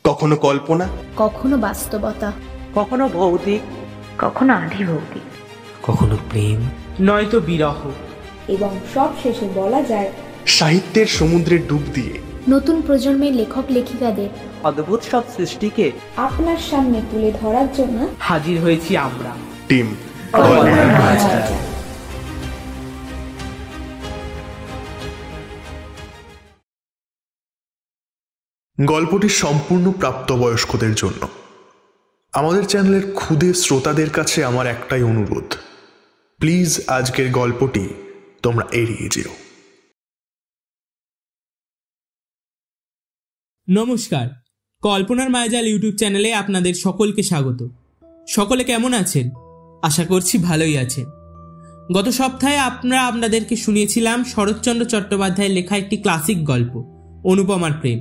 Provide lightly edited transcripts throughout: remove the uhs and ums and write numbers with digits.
কখনো কল্পনা, কখনো বাস্তবতা, কখনো ভৌতিক, কখনো আধিভৌতিক, কখনো প্রেম, নয়তো বিরহ, এবং সব শেষে বলা যায় সাহিত্যের সমুদ্রে ডুব দিয়ে নতুন প্রজন্মের লেখক লেখিকাদের অদ্ভুত সব সৃষ্টিকে আপনার সামনে তুলে ধরার জন্য হাজির হয়েছি আমরা, টিম। গল্পটি সম্পূর্ণ প্রাপ্তবয়স্কদের জন্য। আমাদের চ্যানেলের ক্ষুদে শ্রোতাদের কাছে আমার একটাই অনুরোধ, প্লিজ আজকের গল্পটি তোমরা এড়িয়ে যেও। নমস্কার, কল্পনার মায়াজাল ইউটিউব চ্যানেলে আপনাদের সকলকে স্বাগত। সকলে কেমন আছেন? আশা করছি ভালোই আছেন। গত সপ্তাহে আমরা আপনাদেরকে শুনিয়েছিলাম শরৎচন্দ্র চট্টোপাধ্যায়ের লেখা একটি ক্লাসিক গল্প অনুপমার প্রেম।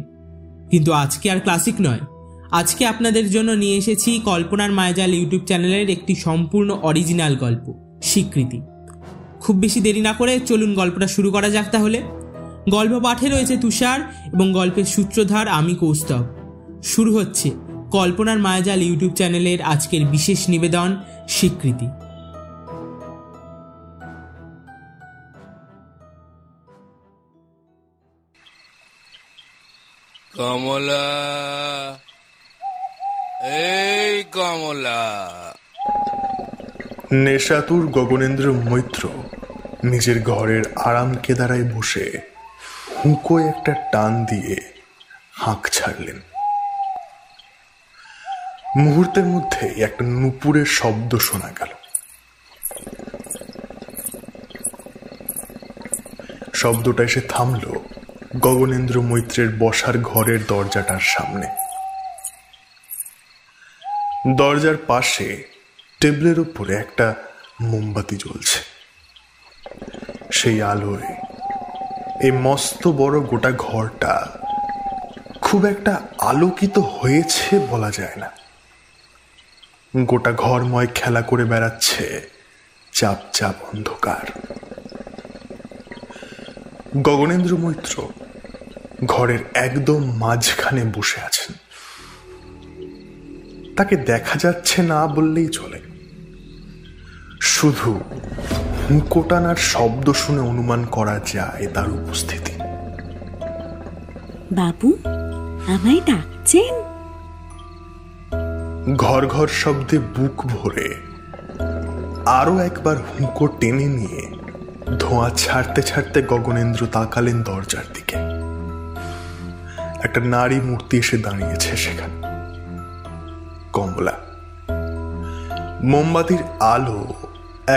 কিন্তু আজকে আর ক্লাসিক নয়, আজকে আপনাদের জন্য নিয়ে এসেছি কল্পনার মায়াজাল ইউটিউব চ্যানেলের একটি সম্পূর্ণ অরিজিনাল গল্প, স্বীকৃতি। খুব বেশি দেরি না করে চলুন গল্পটা শুরু করা যাক তাহলে। গল্প পাঠে রয়েছে তুষার এবং গল্পের সূত্রধার আমি কৌস্তব। শুরু হচ্ছে কল্পনার মায়াজাল ইউটিউব চ্যানেলের আজকের বিশেষ নিবেদন, স্বীকৃতি। কমলা, এই কমলা। নেশাতুর গগনেন্দ্র মৈত্র নিজের ঘরের আরাম কেদারায় বসে হুঁকোয় একটা টান দিয়ে হাঁক ছাড়লেন। মুহূর্তের মধ্যে একটা নুপুরের শব্দ শোনা গেল। শব্দটা এসে থামল গগনেন্দ্র মৈত্রের বসার ঘরের দরজাটার সামনে। দরজার পাশে টেবিলের উপরে একটা মোমবাতি জ্বলছে। সেই আলোয় এই মস্ত বড় গোটা ঘরটা খুব একটা আলোকিত হয়েছে বলা যায় না। গোটা ঘরময় খেলা করে বেড়াচ্ছে চাপ চাপ অন্ধকার। গগনেন্দ্র মৈত্র ঘরের একদম মাঝখানে বসে আছেন। তাকে দেখা যাচ্ছে না বললেই চলে, শুধু হুঁকো টানার শব্দ শুনে অনুমান করা যায় তার উপস্থিতি। বাবু, আমায় ডাকছেন? ঘর ঘর শব্দে বুক ভরে আরো একবার হুঁকো টেনে নিয়ে ধোঁয়া ছাড়তে ছাড়তে গগনেন্দ্র তাকালেন দরজার দিকে। একটা নারী মূর্তি এসে দাঁড়িয়েছে সেখানে, কমলা। মোমবাতির আলো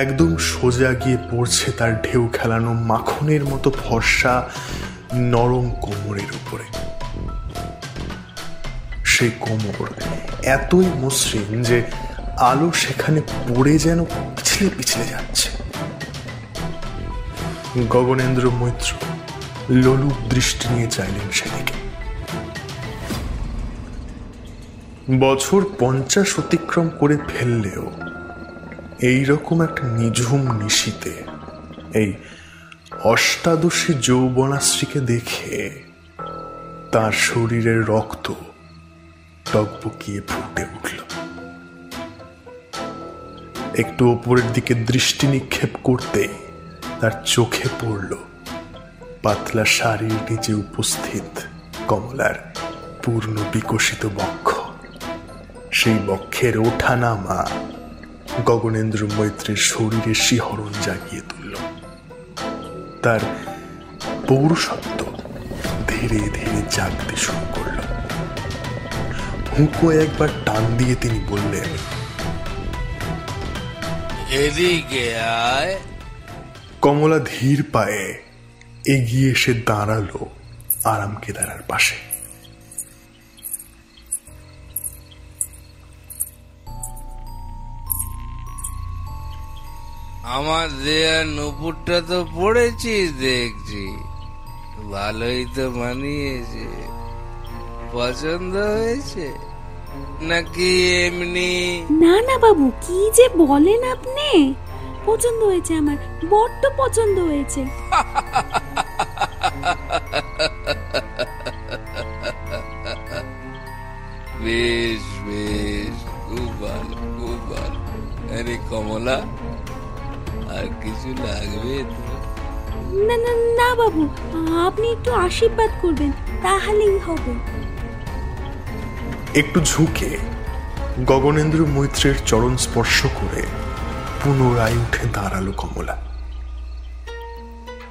একদম সোজা গিয়ে পড়ছে তার ঢেউ খেলানো মাখনের মতো ফর্সা নরম কোমরের উপরে। সেই কোমর এতই মসৃণ যে আলো সেখানে পড়ে যেন পিছলে পিছলে যাচ্ছে। গগনেন্দ্র মৈত্র লোলুপ দৃষ্টি নিয়ে চাইলেন সেদিকে। বছর 50 অতিক্রম করে ফেললেও এইরকম একটা নিঝুম নিশীতে এই অষ্টাদশী যৌবনাশ্রীকে দেখে তার শরীরের রক্ত টকবকিয়ে ফুটে উঠল। একটু ওপরের দিকে দৃষ্টি নিক্ষেপ করতে তার চোখে পড়ল পাতলা শাড়ির নিচে উপস্থিত কমলার পূর্ণ বিকশিত বক্ষ। সেই বক্ষের ওঠা নামা গগনেন্দ্র মৈত্রের শরীরে শিহরণ জাগিয়ে তুলল। তার পৌরুষত্ব ধীরে ধীরে জাগতে শুরু করল। হুঁকো একবার টান দিয়ে তিনি বললেন, এদিকে আয়। কমলা ধীর পায়ে এগিয়ে এসে দাঁড়ালো আরাম কেদারার পাশে। আমার দেয়া নুপুরটা তো পড়েছিস দেখছি, ভালোই তো মানিয়েছে। পছন্দ হয়েছে নাকি এমনি? না না বাবু, কি যে বলেন আপনি। পছন্দ হয়েছে, আমার বড্ড পছন্দ হয়েছে। না না না বাবু, আপনি একটু আশীর্বাদ করবেন, তাহলেই হবে। একটু ঝুঁকে গগনেন্দ্র মৈত্রের চরণ স্পর্শ করে পুনরায় উঠে দাঁড়ালো কমলা।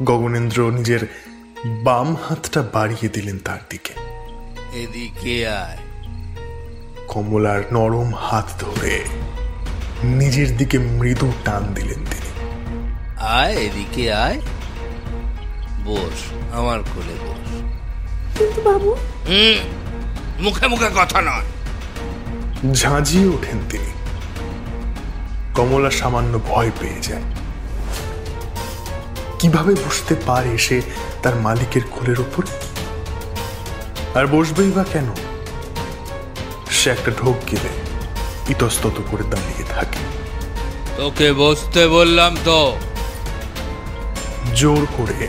গগনেন্দ্র নিজের বাম হাতটা বাড়িয়ে দিলেন তার দিকে। এদিকে আয়। কমলার নরম হাত ধরে নিজের দিকে মৃদু টান দিলেন তিনি। আয়, এদিকে আয়, বস, আমার কোলে বস। কিন্তু বাবু, মুখে মুখে কথা নয়। ঝাঁঝিয়ে ওঠেন তিনি। কমলা সামান্য ভয় পেয়ে যায়। কিভাবে বসতে পারে সে তার মালিকের কোলের উপর? আর বসবেই বা কেন? সে একটা ঢোক গেলে ইতস্তত করে দাঁড়িয়ে থাকে। তোকে বসতে বললাম তো। জোর করে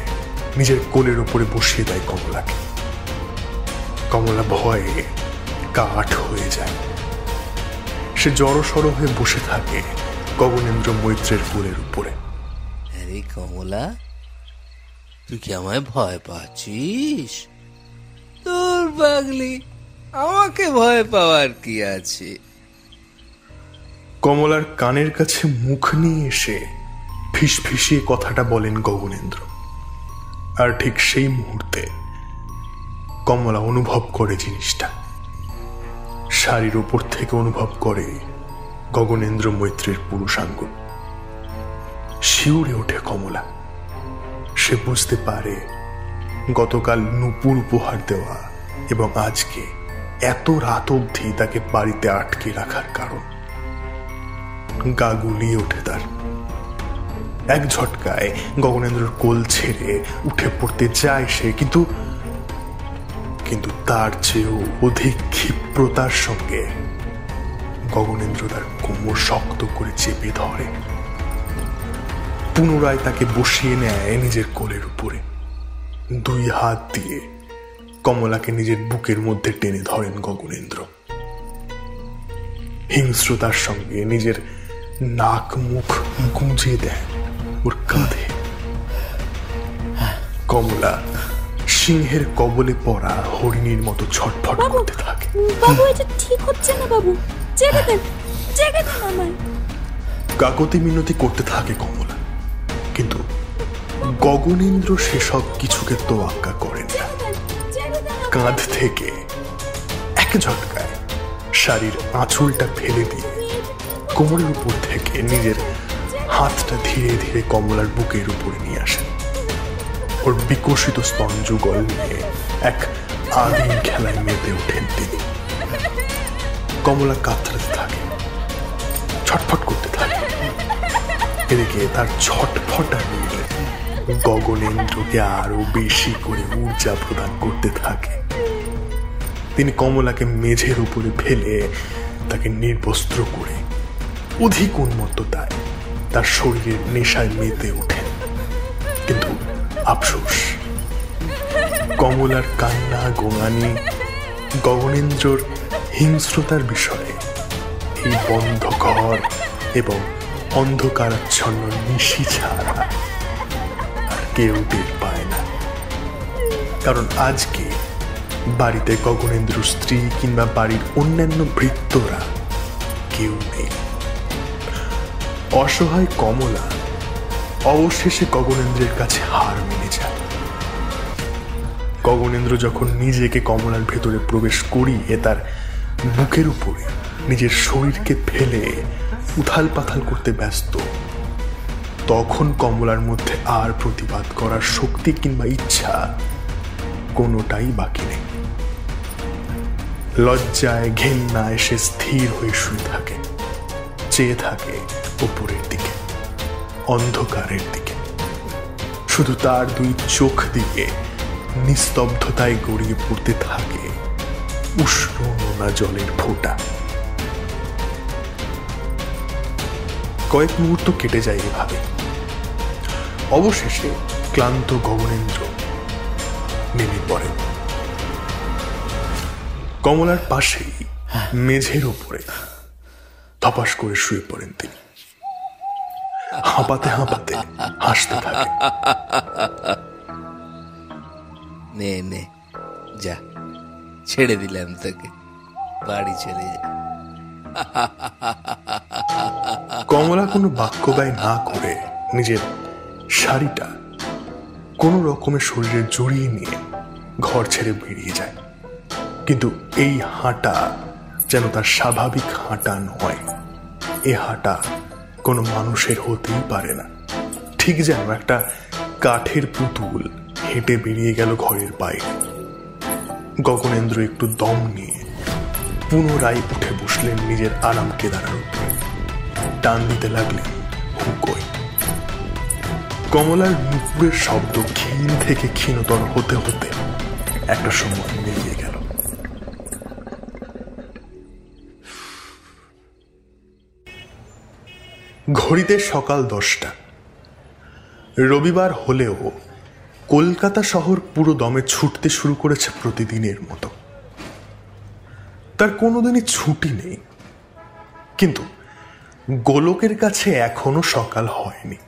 নিজের কোলের উপরে বসিয়ে দেয় কমলাকে। কমলা ভয়ে কাঠ হয়ে যায়। সে জড়সড় হয়ে বসে থাকে গগনেন্দ্র মৈত্রের কোলের উপরে। আরে কমলা, তুই কি আমায় ভয় পাচ্ছিস? তোর পাগলি, আমাকে ভয় পাওয়ার কি আছে? কমলার কানের কাছে মুখ নিয়ে এসে ফিসফিসিয়ে কথাটা বলেন গগনেন্দ্র। আর ঠিক সেই মুহূর্তে কমলা অনুভব করে জিনিসটা। শাড়ির ওপর থেকে অনুভব করে গগনেন্দ্র মৈত্রের পুরুষাঙ্গ। শিউরে ওঠে কমলা। সে বুঝতে পারে গতকাল নূপুর উপহার দেওয়া এবং আজকে এত রাত অবধি তাকে বাড়িতে আটকে রাখার কারণ। গা গুলিয়ে ওঠে তার। এক ঝটকায় গগনেন্দ্রর কোল ছেড়ে উঠে পড়তে যায় সে, কিন্তু তার চেয়েও অধিক ক্ষিপ্রতার সঙ্গে গগনেন্দ্র তার কোমর শক্ত করে চেপে ধরে। পুনরায় তাকে বসিয়ে নেয় নিজের কোলের উপরে। দুই হাত দিয়ে কমলাকে নিজের বুকের মধ্যে টেনে ধরেন গগনেন্দ্র। হিংস্রতার সঙ্গে নিজের নাক মুখ গুঁজে দেন ওর কাঁধে। কমলা সিংহের কবলে পড়া হরিণীর মতো ছটফট করতে থাকে। বাবু, এটা ঠিক হচ্ছে না বাবু, ছেড়ে দেন, ছেড়ে দেন আমায়। কাকতি মিনতি করতে থাকে কমলা, কিন্তু গগনেন্দ্র সেসব কিছুকে তোয়াক্কা করেন না। কাঁধ থেকে এক ঝটকায় শাড়ির আঁচলটা ফেলে দিয়ে কোমরের উপর থেকে নিজের হাতটা ধীরে ধীরে কমলার বুকের উপরে নিয়ে আসেন। ওর বিকশিত স্তনযুগল নিয়ে এক আদিম খেলায় মেতে ওঠেন তিনি। কমলা কাতরাতে থাকে, ছটফট করতে থাকে। এদিকে তার ছটফটা নিয়ে গগনেন্দ্রকে আরো বেশি করে ঊর্জা প্রদান করতে থাকে। তিনি কমলাকে মেঝের উপরে ফেলে তাকে নির্বস্ত্র করে অধিক উন্মত্ততায় তার শরীরের নেশায় মেতে ওঠেন। কিন্তু আফসোস, কমলার কান্না গোঙানি গগনেন্দ্রর হিংস্রতার বিষয়ে এই বন্ধ ঘর এবং অন্ধকারাচ্ছন্ন নিশি ছাড়া আর কেউ টের পায় না। কারণ আজকে বাড়িতে গগনেন্দ্র স্ত্রী কিংবা বাড়ির অন্যান্য ভৃত্যরা কেউ নেই। অসহায় কমলা অবশেষে গগনেন্দ্রের কাছে হার মেনে যায়। গগনেন্দ্র যখন নিজেকে কমলার ভেতরে প্রবেশ করিয়ে তার বুকের উপরে নিজের শরীরকে ফেলে উথাল পাথাল করতে ব্যস্ত, তখন কমলার মধ্যে আর প্রতিবাদ করার শক্তি কিংবা ইচ্ছা কোনোটাই বাকি নেই। লজ্জায় ঘেন্নায় সে স্থির হয়ে শুয়ে থাকে, চেয়ে থাকে উপরের দিকে, অন্ধকারের দিকে। শুধু তার দুই চোখ দিয়ে নিস্তব্ধতায় গড়িয়ে পড়তে থাকে উষ্ণ নোনা জলের ফোঁটা। কয়েক মুহূর্ত কেটে যায় এভাবে। অবশেষে ক্লান্ত গগনেন্দ্র নেমে পড়েন। কমলার পাশেই মেঝের ওপরে ধপাস করে শুয়ে পড়েন তিনি। হাঁপাতে হাঁপাতে হাসতে থাকে। নে নে, যা, ছেড়ে দিলাম তোকে, বাড়ি চলে যা। কমলা কোনো বাক্য ব্যয় না করে নিজের শাড়িটা কোনো রকমের শরীরে জড়িয়ে নিয়ে ঘর ছেড়ে বেরিয়ে যায়। কিন্তু এই হাঁটা যেন তার স্বাভাবিক হাঁটা নয়। এ হাঁটা কোনো মানুষের হতেই পারে না। ঠিক যেন একটা কাঠের পুতুল হেঁটে বেরিয়ে গেল ঘরের বাইরে। গগনেন্দ্র একটু দম নিয়ে পুনরায় উঠে বসলেন নিজের আরাম কেদারার উপরে। টান দিতে লাগলেন হুঁকোয়। কমলার নুপুরের শব্দ ক্ষীণ থেকে ক্ষীণতর হতে হতে একটা সময় মিলিয়ে গেল। ঘড়িতে সকাল 10টা। রবিবার হলেও কলকাতা শহর পুরো দমে ছুটতে শুরু করেছে প্রতিদিনের মতো। তার কোনোদিনই ছুটি নেই, কিন্তু গোলকের কাছে এখনো সকাল হয়নি।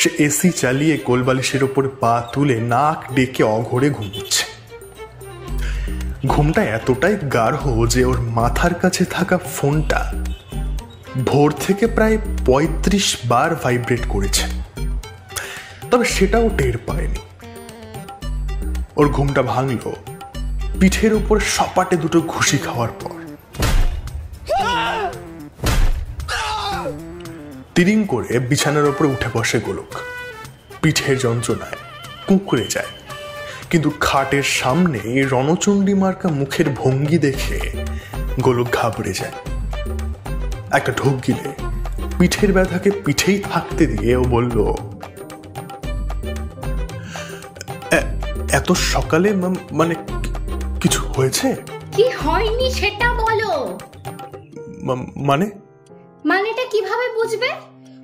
সে এসি চালিয়ে কোলবালিশের ওপরে পা তুলে নাক ডেকে অঘরে ঘুমোচ্ছে। ঘুমটা এতটাই গাঢ় যে ওর মাথার কাছে থাকা ফোনটা ভোর থেকে প্রায় 35 বার ভাইব্রেট করেছে, তবে সেটাও টের পায়নি। ওর ঘুমটা ভাঙল পিঠের উপর সপাটে দুটো ঘুষি খাওয়ার পর। তিরিং করে বিছানার উপরে উঠে বসে গোলক। পিঠের যন্ত্রণায় কুঁকড়ে যায়, কিন্তু খাটের সামনে রণচণ্ডী মার্কা মুখের ভঙ্গি দেখে গোলক ঘাবড়ে যায়। একটা ঢোক গিলে পিঠের ব্যথাকে পিঠেই থাকতে দিয়ে ও বলল, এত সকালে মানে কিছু হয়েছে? কি হয়নি সেটা বলো। মানেটা কিভাবে বুঝবে?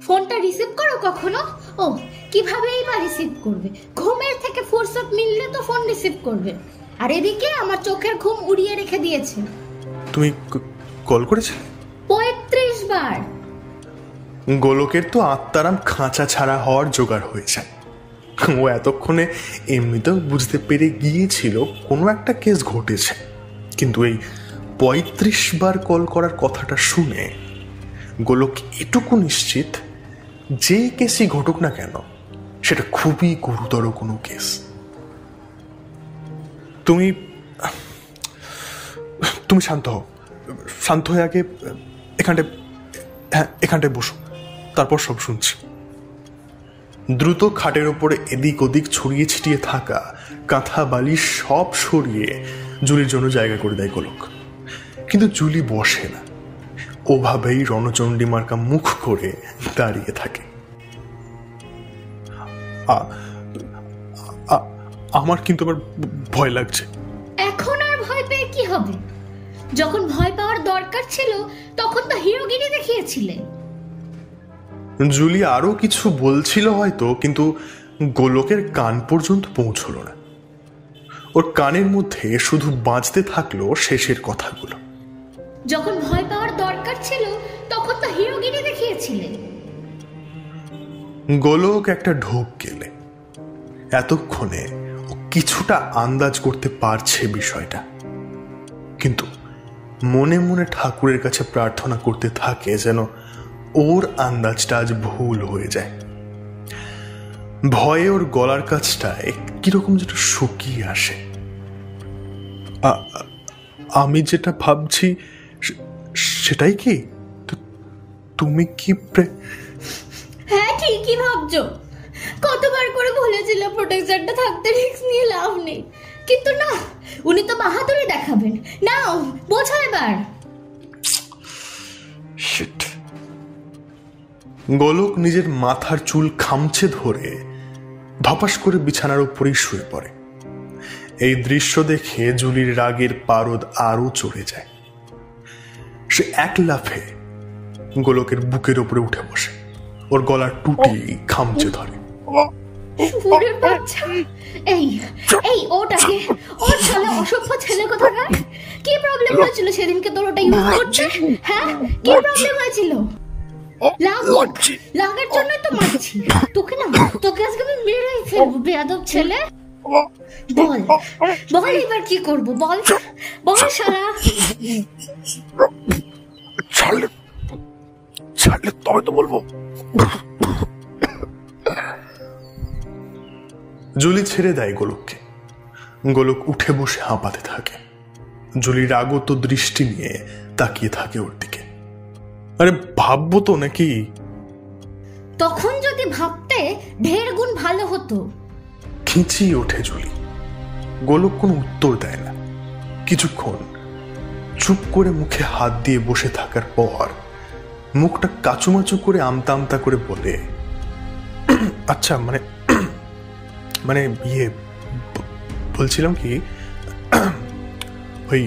ফোনটা রিসিভ করো কখনো? ও কিভাবেই বা রিসিভ করবে? ঘুমের থেকে ফুরসত মিললে তো ফোন রিসিভ করবে। আর এদিকে আমার চোখের ঘুম উড়িয়ে রেখে দিয়েছে। তুমি কল করেছিলে? 35 বার। গোলকের তো আত্মারাম খাঁচা ছাড়া হওয়ার জোগাড় হয়ে যায়। ও এতক্ষণে এমনিতেও বুঝতে পেরে গিয়েছিল কোনো একটা কেস ঘটেছে, কিন্তু এই 35 বার কল করার কথাটা শুনে গোলক এটুকু নিশ্চিত যে কেসই ঘটুক না কেন সেটা খুবই গুরুতর কোনো কেস। তুমি শান্ত হও। শান্ত হয়ে আগে এখানটায় বসো, তারপর সব শুনছি। দ্রুত খাটের ওপরে এদিক ওদিক ছড়িয়ে ছিটিয়ে থাকা কাঁথা বালিশ সব সরিয়ে জুলির জন্য জায়গা করে দেয় গোলক। কিন্তু জুলি বসে না, ওভাবেই রণচণ্ডী মার্কা মুখ করে দাঁড়িয়ে থাকে। আমার কিন্তু আবার ভয় লাগছে। এখন আর ভয় পেয়ে কি হবে? যখন ভয় পাওয়ার দরকার ছিল তখন তো হিরোগিরি দেখিয়েছিলে। জুলি আরো কিছু বলছিল হয়তো, কিন্তু গোলকের কান পর্যন্ত পৌঁছলো না। ওর কানের মধ্যে শুধু বাজতে থাকলো শেষের কথাগুলো। যখন ভয় পাওয়ার দরকার ছিল তখন তো হিরোগিরি দেখিয়েছিলে। গোলক একটা ঢোক গেলে এতক্ষণে ও কিছুটা আন্দাজ করতে পারছে বিষয়টা, কিন্তু মনে মনে ঠাকুরের কাছে প্রার্থনা করতে থাকে যেন ওর আন্দাজটা আজ ভুল হয়ে যায়। ভয়ে ওর গলার কাছটায় কিরকম যেটা শুকিয়ে আসে। আমি যেটা ভাবছি সেটাই কি? তুমি কি? হ্যাঁ, ঠিকই ভাবছো। কতবার করে বলেছিল প্রোটেকশনটা থাকতে রিস্ক নিয়ে লাভ নেই, কিন্তু না, উনি তো বাহাদুরি দেখাবেন। নাও বোঝো এবার। গোলক নিজের মাথার চুল খামচে ধরে ধপাস করে বিছানার উপরেই শুয়ে পড়ে। এই দৃশ্য দেখে জুলির রাগের পারদ আরো চড়ে যায়। সে এক লাফে গোলকের বুকের উপরে উঠে বসে ওর গলার টুটি খামচে ধরে। এই ওটাকে, ওর ছেলে অসভ্য ছেলে কোথাকার। কি প্রবলেম হয়েছিল সেদিনকে তোর ওটা ইউজ করতে? হ্যাঁ, কি প্রবলেম হয়েছিল? লাগার জন্যই তো মারছি তোকে। না তোকে আজকে আমি মেরেই ফেলবো বেয়াদব ছেলে। বল বল এবার কি করবো, বল বল শালা। ছাড়লে তবে তো বলবো। জুলি ছেড়ে দেয় গোলককে। গোলক উঠে বসে হাঁপাতে থাকে। জুলির আগত দৃষ্টি নিয়ে তাকিয়ে থাকে ওর দিকে। আরে ভাববো তো নাকি? তখন যদি ভাবতে ঢের গুণ ভালো হতো। খিঁচিয়ে ওঠে জুলি। গোলক কোনো উত্তর দেয় না। কিছুক্ষণ চুপ করে মুখে হাত দিয়ে বসে থাকার পর মুখটা কাচুমাচু করে আমতা আমতা করে বলে, আচ্ছা মানে মানে ইয়ে বলছিলাম কি, ওই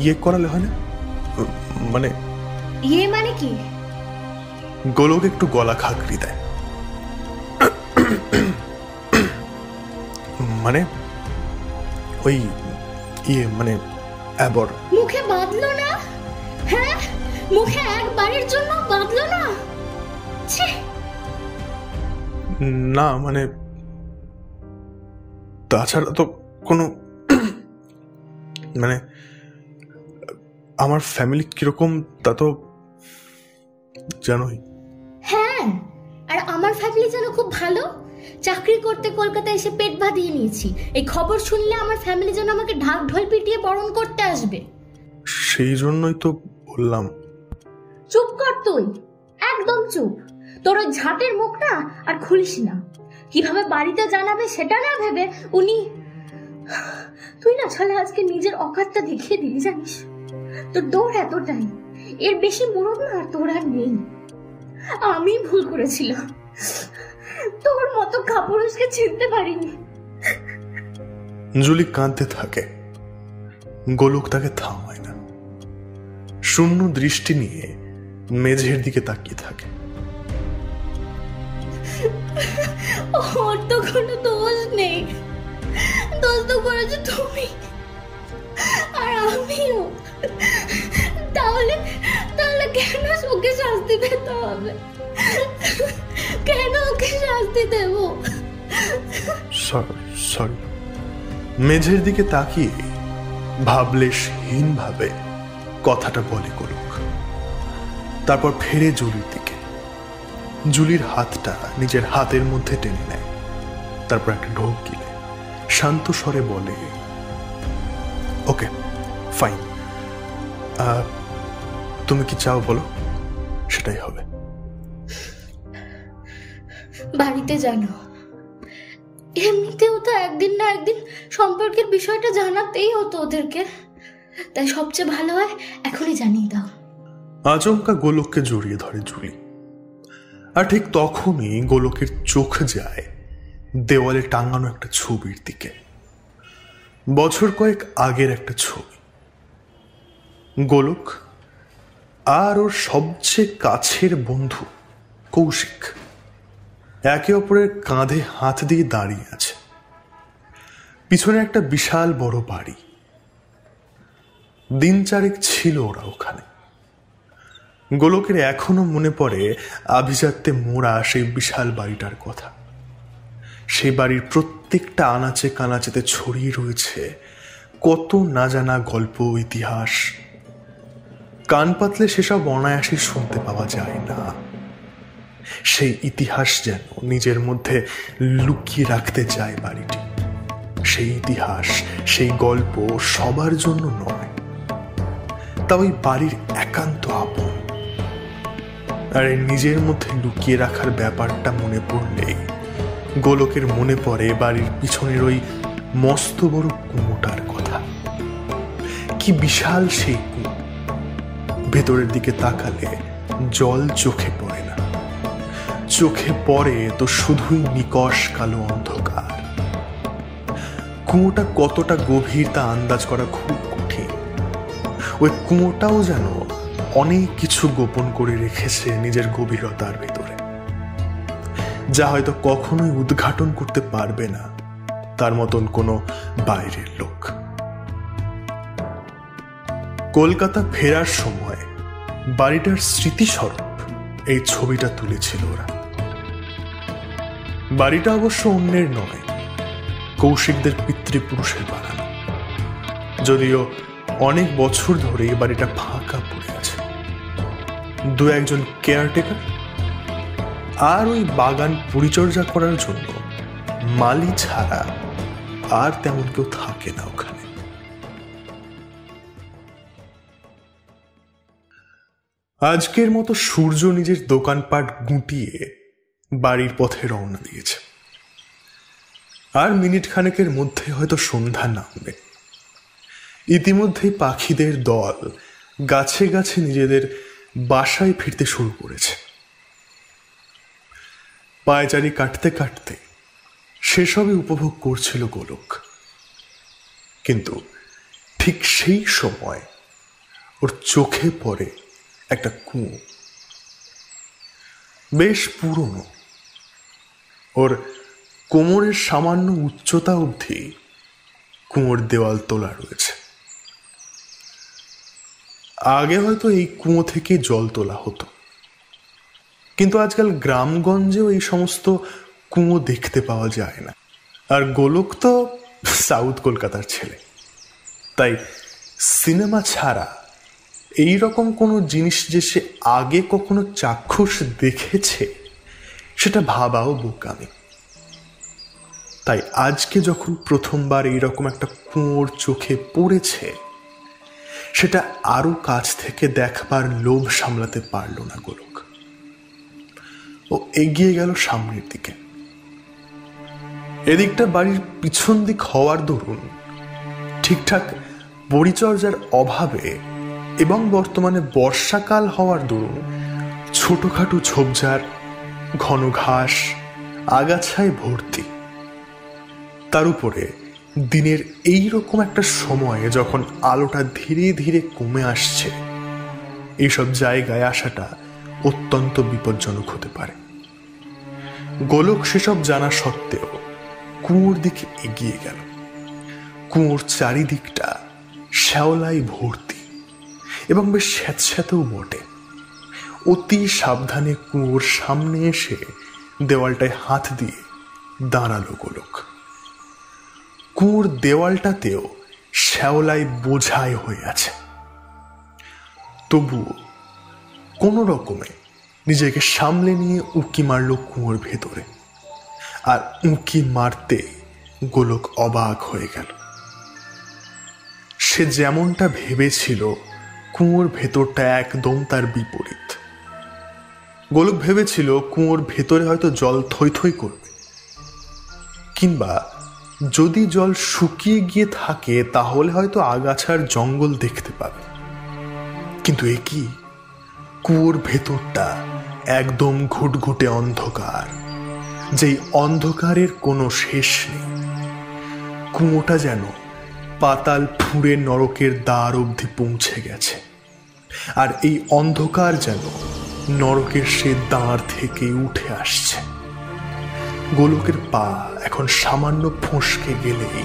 ইয়ে করালে হয় না? মানে ইয়ে মানে কি? গোলক একটু গলা খাকরি দেয়। মানে ওই ইয়ে মানে অ্যাবর। মুখে বাঁধলো না? হ্যাঁ, মুখে একবারের জন্য বাঁধলো না? না মানে তাছাড়া তো কোনো, মানে আমার ফ্যামিলি কিরকম তা তো জানোই। হ্যাঁ, আর আমার ফ্যামিলি যেন খুব ভালো। চাকরি করতে কলকাতায় এসে পেট বাঁধিয়ে নিয়েছি। এই খবর শুনলে আমার ফ্যামিলি যেন আমাকে ঢাক ঢোল পিটিয়ে বরণ করতে আসবে। সেই জন্যই তো বললাম। চুপ কর তুই, একদম চুপ। তোর ওই ঝাঁটের মুখ না আর খুলিস না। কিভাবে বাড়িতে জানাবে সেটা না ভেবে উনি, তুই না ছাড়া আজকে নিজের অকাতটা দেখিয়ে দিলি জানিস। তোর দৌড় এতটাই, এর বেশি মুরদ না আর তোর আর নেই। আমি ভুল করেছিলাম, তোর মতো কাপুরুষকে চিনতে পারিনি। জুলি কাঁদতে থাকে। গোলক তাকে থামায় না। শূন্য দৃষ্টি নিয়ে মেঝের দিকে তাকিয়ে থাকে। ওর তো কোনো দোষ নেই, দোষ তো করেছো তুমি আর আমিও। তাহলে তাহলে কেন ওকে শাস্তি পেতে হবে? কেন ওকে শাস্তি দেব? সরি। মেঝের দিকে তাকিয়ে ভাবলেশহীন ভাবে কথাটা বলে গোলক। তারপর ফেরে জুলির দিকে। জুলির হাতটা নিজের হাতের মধ্যে টেনে নেয়। তারপর একটা ঢোক গিলে শান্ত স্বরে বলে, ওকে ফাইন, তুমি কি চাও বলো, সেটাই হবে। বাড়িতে জানো, এমনিতেও তো একদিন না একদিন সম্পর্কের বিষয়টা জানাতেই হতো ওদেরকে। তাই সবচেয়ে ভালো হয় এখনই জানিয়ে দাও। আচমকা গোলককে জড়িয়ে ধরে জুলি। আর ঠিক তখনই গোলকের চোখ যায় দেওয়ালে টাঙানো একটা ছবির দিকে। বছর কয়েক আগের একটা ছবি। গোলক আর ওর সবচেয়ে কাছের বন্ধু কৌশিক একে অপরের কাঁধে হাত দিয়ে দাঁড়িয়ে আছে। পিছনে একটা বিশাল বড় বাড়ি। দিন চারেক ছিল ওরা ওখানে। গোলকের এখনো মনে পড়ে আভিজাত্যে মোড়া সেই বিশাল বাড়িটার কথা। সেই বাড়ির প্রত্যেকটা আনাচে কানাচেতে ছড়িয়ে রয়েছে কত না জানা গল্প, ইতিহাস। কান পাতলে সেসব অনায়াসে শুনতে পাওয়া যায় না। সেই ইতিহাস যেন নিজের মধ্যে লুকিয়ে রাখতে চায় বাড়িটি। সেই ইতিহাস, সেই গল্প সবার জন্য নয়, তা ওই বাড়ির একান্ত আপন। আর নিজের মধ্যে লুকিয়ে রাখার ব্যাপারটা মনে পড়লেই গোলকের মনে পড়ে বাড়ির পিছনের ওই মস্ত বড় কুয়োটার কথা। কি বিশাল সেই কুয়ো! ভেতরের দিকে তাকালে জল চোখে পড়ে না, চোখে পড়ে তো শুধুই নিকষ কালো অন্ধকার। কুয়োটা কতটা গভীর তা আন্দাজ করা খুব কঠিন। ওই কুয়োটাও যেন অনেক কিছু গোপন করে রেখেছে নিজের গভীরতার ভেতরে, যা হয়তো কখনোই উদ্ঘাটন করতে পারবে না তার মতন কোনো বাইরের লোক। কলকাতা ফেরার সময় বাড়িটার স্মৃতিস্বরূপ এই ছবিটা তুলেছিল ওরা। বাড়িটা অবশ্য অন্যের নয়, কৌশিকদের পিতৃপুরুষের বানানো, যদিও অনেক বছর ধরে এই বাড়িটা ফাঁকা পড়ে আছে। দু একজন কেয়ারটেকার আর ওই বাগান পরিচর্যা করার জন্য মালি ছাড়া আর তেমন কেউ থাকে না ওখানে। আজকের মতো সূর্য নিজের দোকানপাট গুটিয়ে বাড়ির পথে রওনা দিয়েছে। আর মিনিট খানেকের মধ্যে হয়তো সন্ধ্যা নামবে। ইতিমধ্যেই পাখিদের দল গাছে গাছে নিজেদের বাসায় ফিরতে শুরু করেছে। পায়চারি কাটতে কাটতে সেসবই উপভোগ করছিল গোলক। কিন্তু ঠিক সেই সময় ওর চোখে পড়ে একটা কুয়ো, বেশ পুরনো। ওর কোমরের সামান্য উচ্চতা অবধি কুয়োর দেওয়াল তোলা রয়েছে। আগে হয়তো এই কুয়ো থেকে জল তোলা হতো, কিন্তু আজকাল গ্রামগঞ্জেও এই সমস্ত কুয়ো দেখতে পাওয়া যায় না। আর গোলক তো সাউথ কলকাতার ছেলে, তাই সিনেমা ছাড়া এই রকম কোনো জিনিস যে সে আগে কখনো চাক্ষুষ দেখেছে সেটা ভাবাও বোকামি। তাই আজকে যখন প্রথমবার এইরকম একটা কুয়োর চোখে পড়েছে, সেটা আরো কাছ থেকে দেখবার লোভ সামলাতে পারল না গোলক। ও এগিয়ে গেল সামনের দিকে। এদিকটা বাড়ির পিছন দিক হওয়ার দরুন ঠিকঠাক পরিচর্যার অভাবে এবং বর্তমানে বর্ষাকাল হওয়ার দরুন ছোটখাটো ঝোপঝাড়, ঘন ঘাস, আগাছায় ভর্তি। তার উপরে দিনের এই রকম একটা সময়ে যখন আলোটা ধীরে ধীরে কমে আসছে, এইসব জায়গায় আসাটা অত্যন্ত বিপজ্জনক হতে পারে। গোলক সেসব জানা সত্ত্বেও কুয়োর দিকে এগিয়ে গেল। কুয়োর চারিদিকটা শ্যাওলায় ভর্তি এবং বেশ স্যাঁতস্যাঁতেও বটে। অতি সাবধানে কুয়োর সামনে এসে দেওয়ালটায় হাত দিয়ে দাঁড়ালো গোলক। কুয়োর দেওয়ালটাতেও শ্যাওলায় বোঝাই হয়ে আছে। তবুও কোনো রকমে নিজেকে সামলে নিয়ে উঁকি মারল কুয়োর ভেতরে। আর উঁকি মারতে গোলক অবাক হয়ে গেল। সে যেমনটা ভেবেছিল কুয়োর ভেতরটা একদম তার বিপরীত। গোলক ভেবেছিল কুয়োর ভেতরে হয়তো জল থই থই করবে, কিংবা যদি জল শুকিয়ে গিয়ে থাকে তাহলে হয়তো আগাছার জঙ্গল দেখতে পাবে। কিন্তু এ কি, কুয়োর ভেতরটা একদম ঘুটঘুটে অন্ধকার, যেই অন্ধকারের কোনো শেষ নেই। কুয়োটা যেন পাতাল ফুঁড়ে নরকের দ্বার অবধি পৌঁছে গেছে, আর এই অন্ধকার যেন নরকের সে দ্বার থেকে উঠে আসছে। গোলকের পা এখন সামান্য ফসকে গেলেই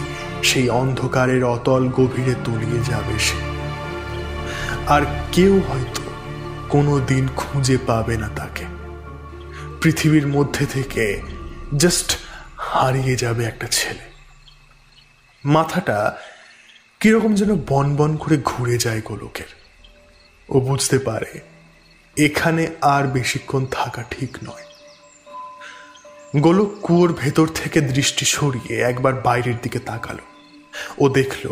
সেই অন্ধকারের অতল গভীরে তলিয়ে যাবে সে। আর কেউ হয়তো কোনো দিন খুঁজে পাবে না তাকে। পৃথিবীর মধ্যে থেকে জাস্ট হারিয়ে যাবে একটা ছেলে। মাথাটা কিরকম যেন বন বন করে ঘুরে যায় গোলকের। ও বুঝতে পারে এখানে আর বেশিক্ষণ থাকা ঠিক নয়। গোলক কুয়োর ভেতর থেকে দৃষ্টি সরিয়ে একবার বাইরের দিকে তাকালো। ও দেখল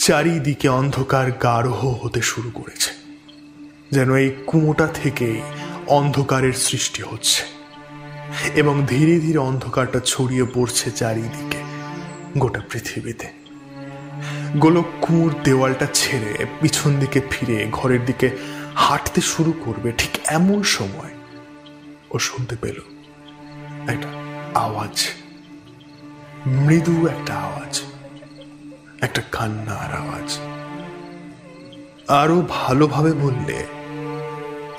চারিদিকে অন্ধকার গাঢ় হতে শুরু করেছে, যেন এই কুয়োটা থেকেই অন্ধকারের সৃষ্টি হচ্ছে এবং ধীরে ধীরে অন্ধকারটা ছড়িয়ে পড়ছে চারিদিকে, গোটা পৃথিবীতে। গোলক কুয়োর দেওয়ালটা ছেড়ে পিছন দিকে ফিরে ঘরের দিকে হাঁটতে শুরু করবে, ঠিক এমন সময় ও শুনতে পেল একটা আওয়াজ, মৃদু একটা আওয়াজ, একটা কান্নার আওয়াজ। আরো ভালোভাবে বললে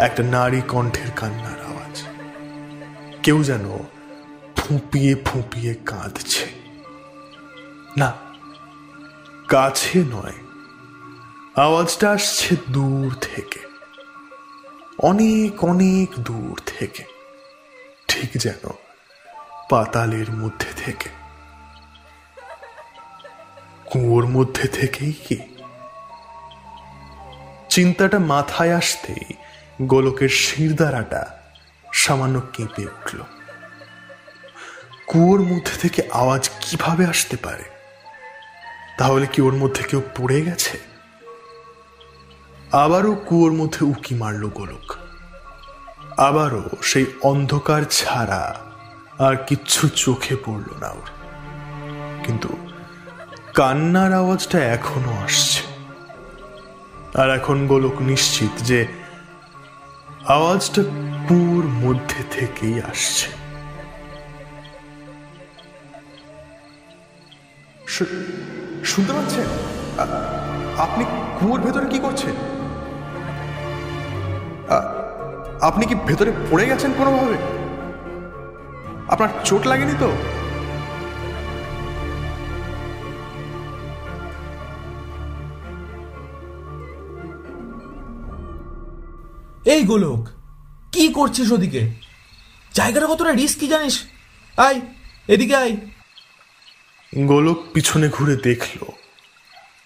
একটা নারী কণ্ঠের কান্নার আওয়াজ। কেউ যেন ফুঁপিয়ে ফুঁপিয়ে কাঁদছে। না, কাছে নয়, আওয়াজটা আসছে দূর থেকে। অনেক অনেক দূর থেকে, ঠিক যেন পাতালের মধ্যে থেকে। কুয়োর মধ্যে থেকেই কি? চিন্তাটা মাথায় আসতেই গোলকের শিরদাঁড়াটা সামান্য কেঁপে উঠল। কুয়োর মধ্যে থেকে আওয়াজ কিভাবে আসতে পারে? তাহলে কি ওর মধ্যে কেউ পড়ে গেছে? আবারও কুয়োর মধ্যে উকি মারল গোলক। আবারও সেই অন্ধকার ছাড়া আর কিচ্ছু চোখে পড়ল না ওর। কিন্তু কান্নার আওয়াজটা এখনো আসছে। আর এখন গোলক নিশ্চিত যে আওয়াজটা কুয়োর মধ্যে থেকেই আসছে। শুনতে পাচ্ছেন? আপনি কুয়োর ভেতরে কি করছেন? আপনি কি ভেতরে পড়ে গেছেন কোনোভাবে? আপনার চোট লাগেনি তো? এই গোলক, কি করছিস ওদিকে? জায়গাটা কতটা রিস্কি জানিস? আয় এদিকে আয়। গোলক পিছনে ঘুরে দেখল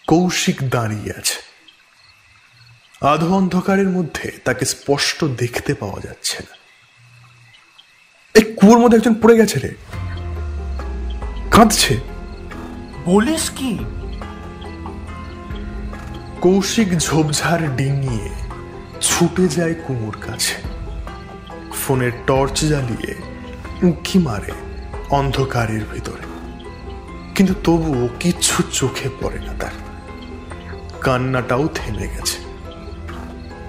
কৌশিক দাঁড়িয়ে আছে। আধো অন্ধকারের মধ্যে তাকে স্পষ্ট দেখতে পাওয়া যাচ্ছে না। এই কুয়োর মধ্যে একজন পড়ে গেছে রে, কাঁদছে। বলিস কি? কৌশিক ঝোপঝাড় ডিঙিয়ে ছুটে যায় কুয়োর কাছে। ফোনের টর্চ জ্বালিয়ে উঁকি মারে অন্ধকারের ভিতরে, কিন্তু তবুও কিচ্ছু চোখে পড়ে না তার। কান্নাটাও থেমে গেছে।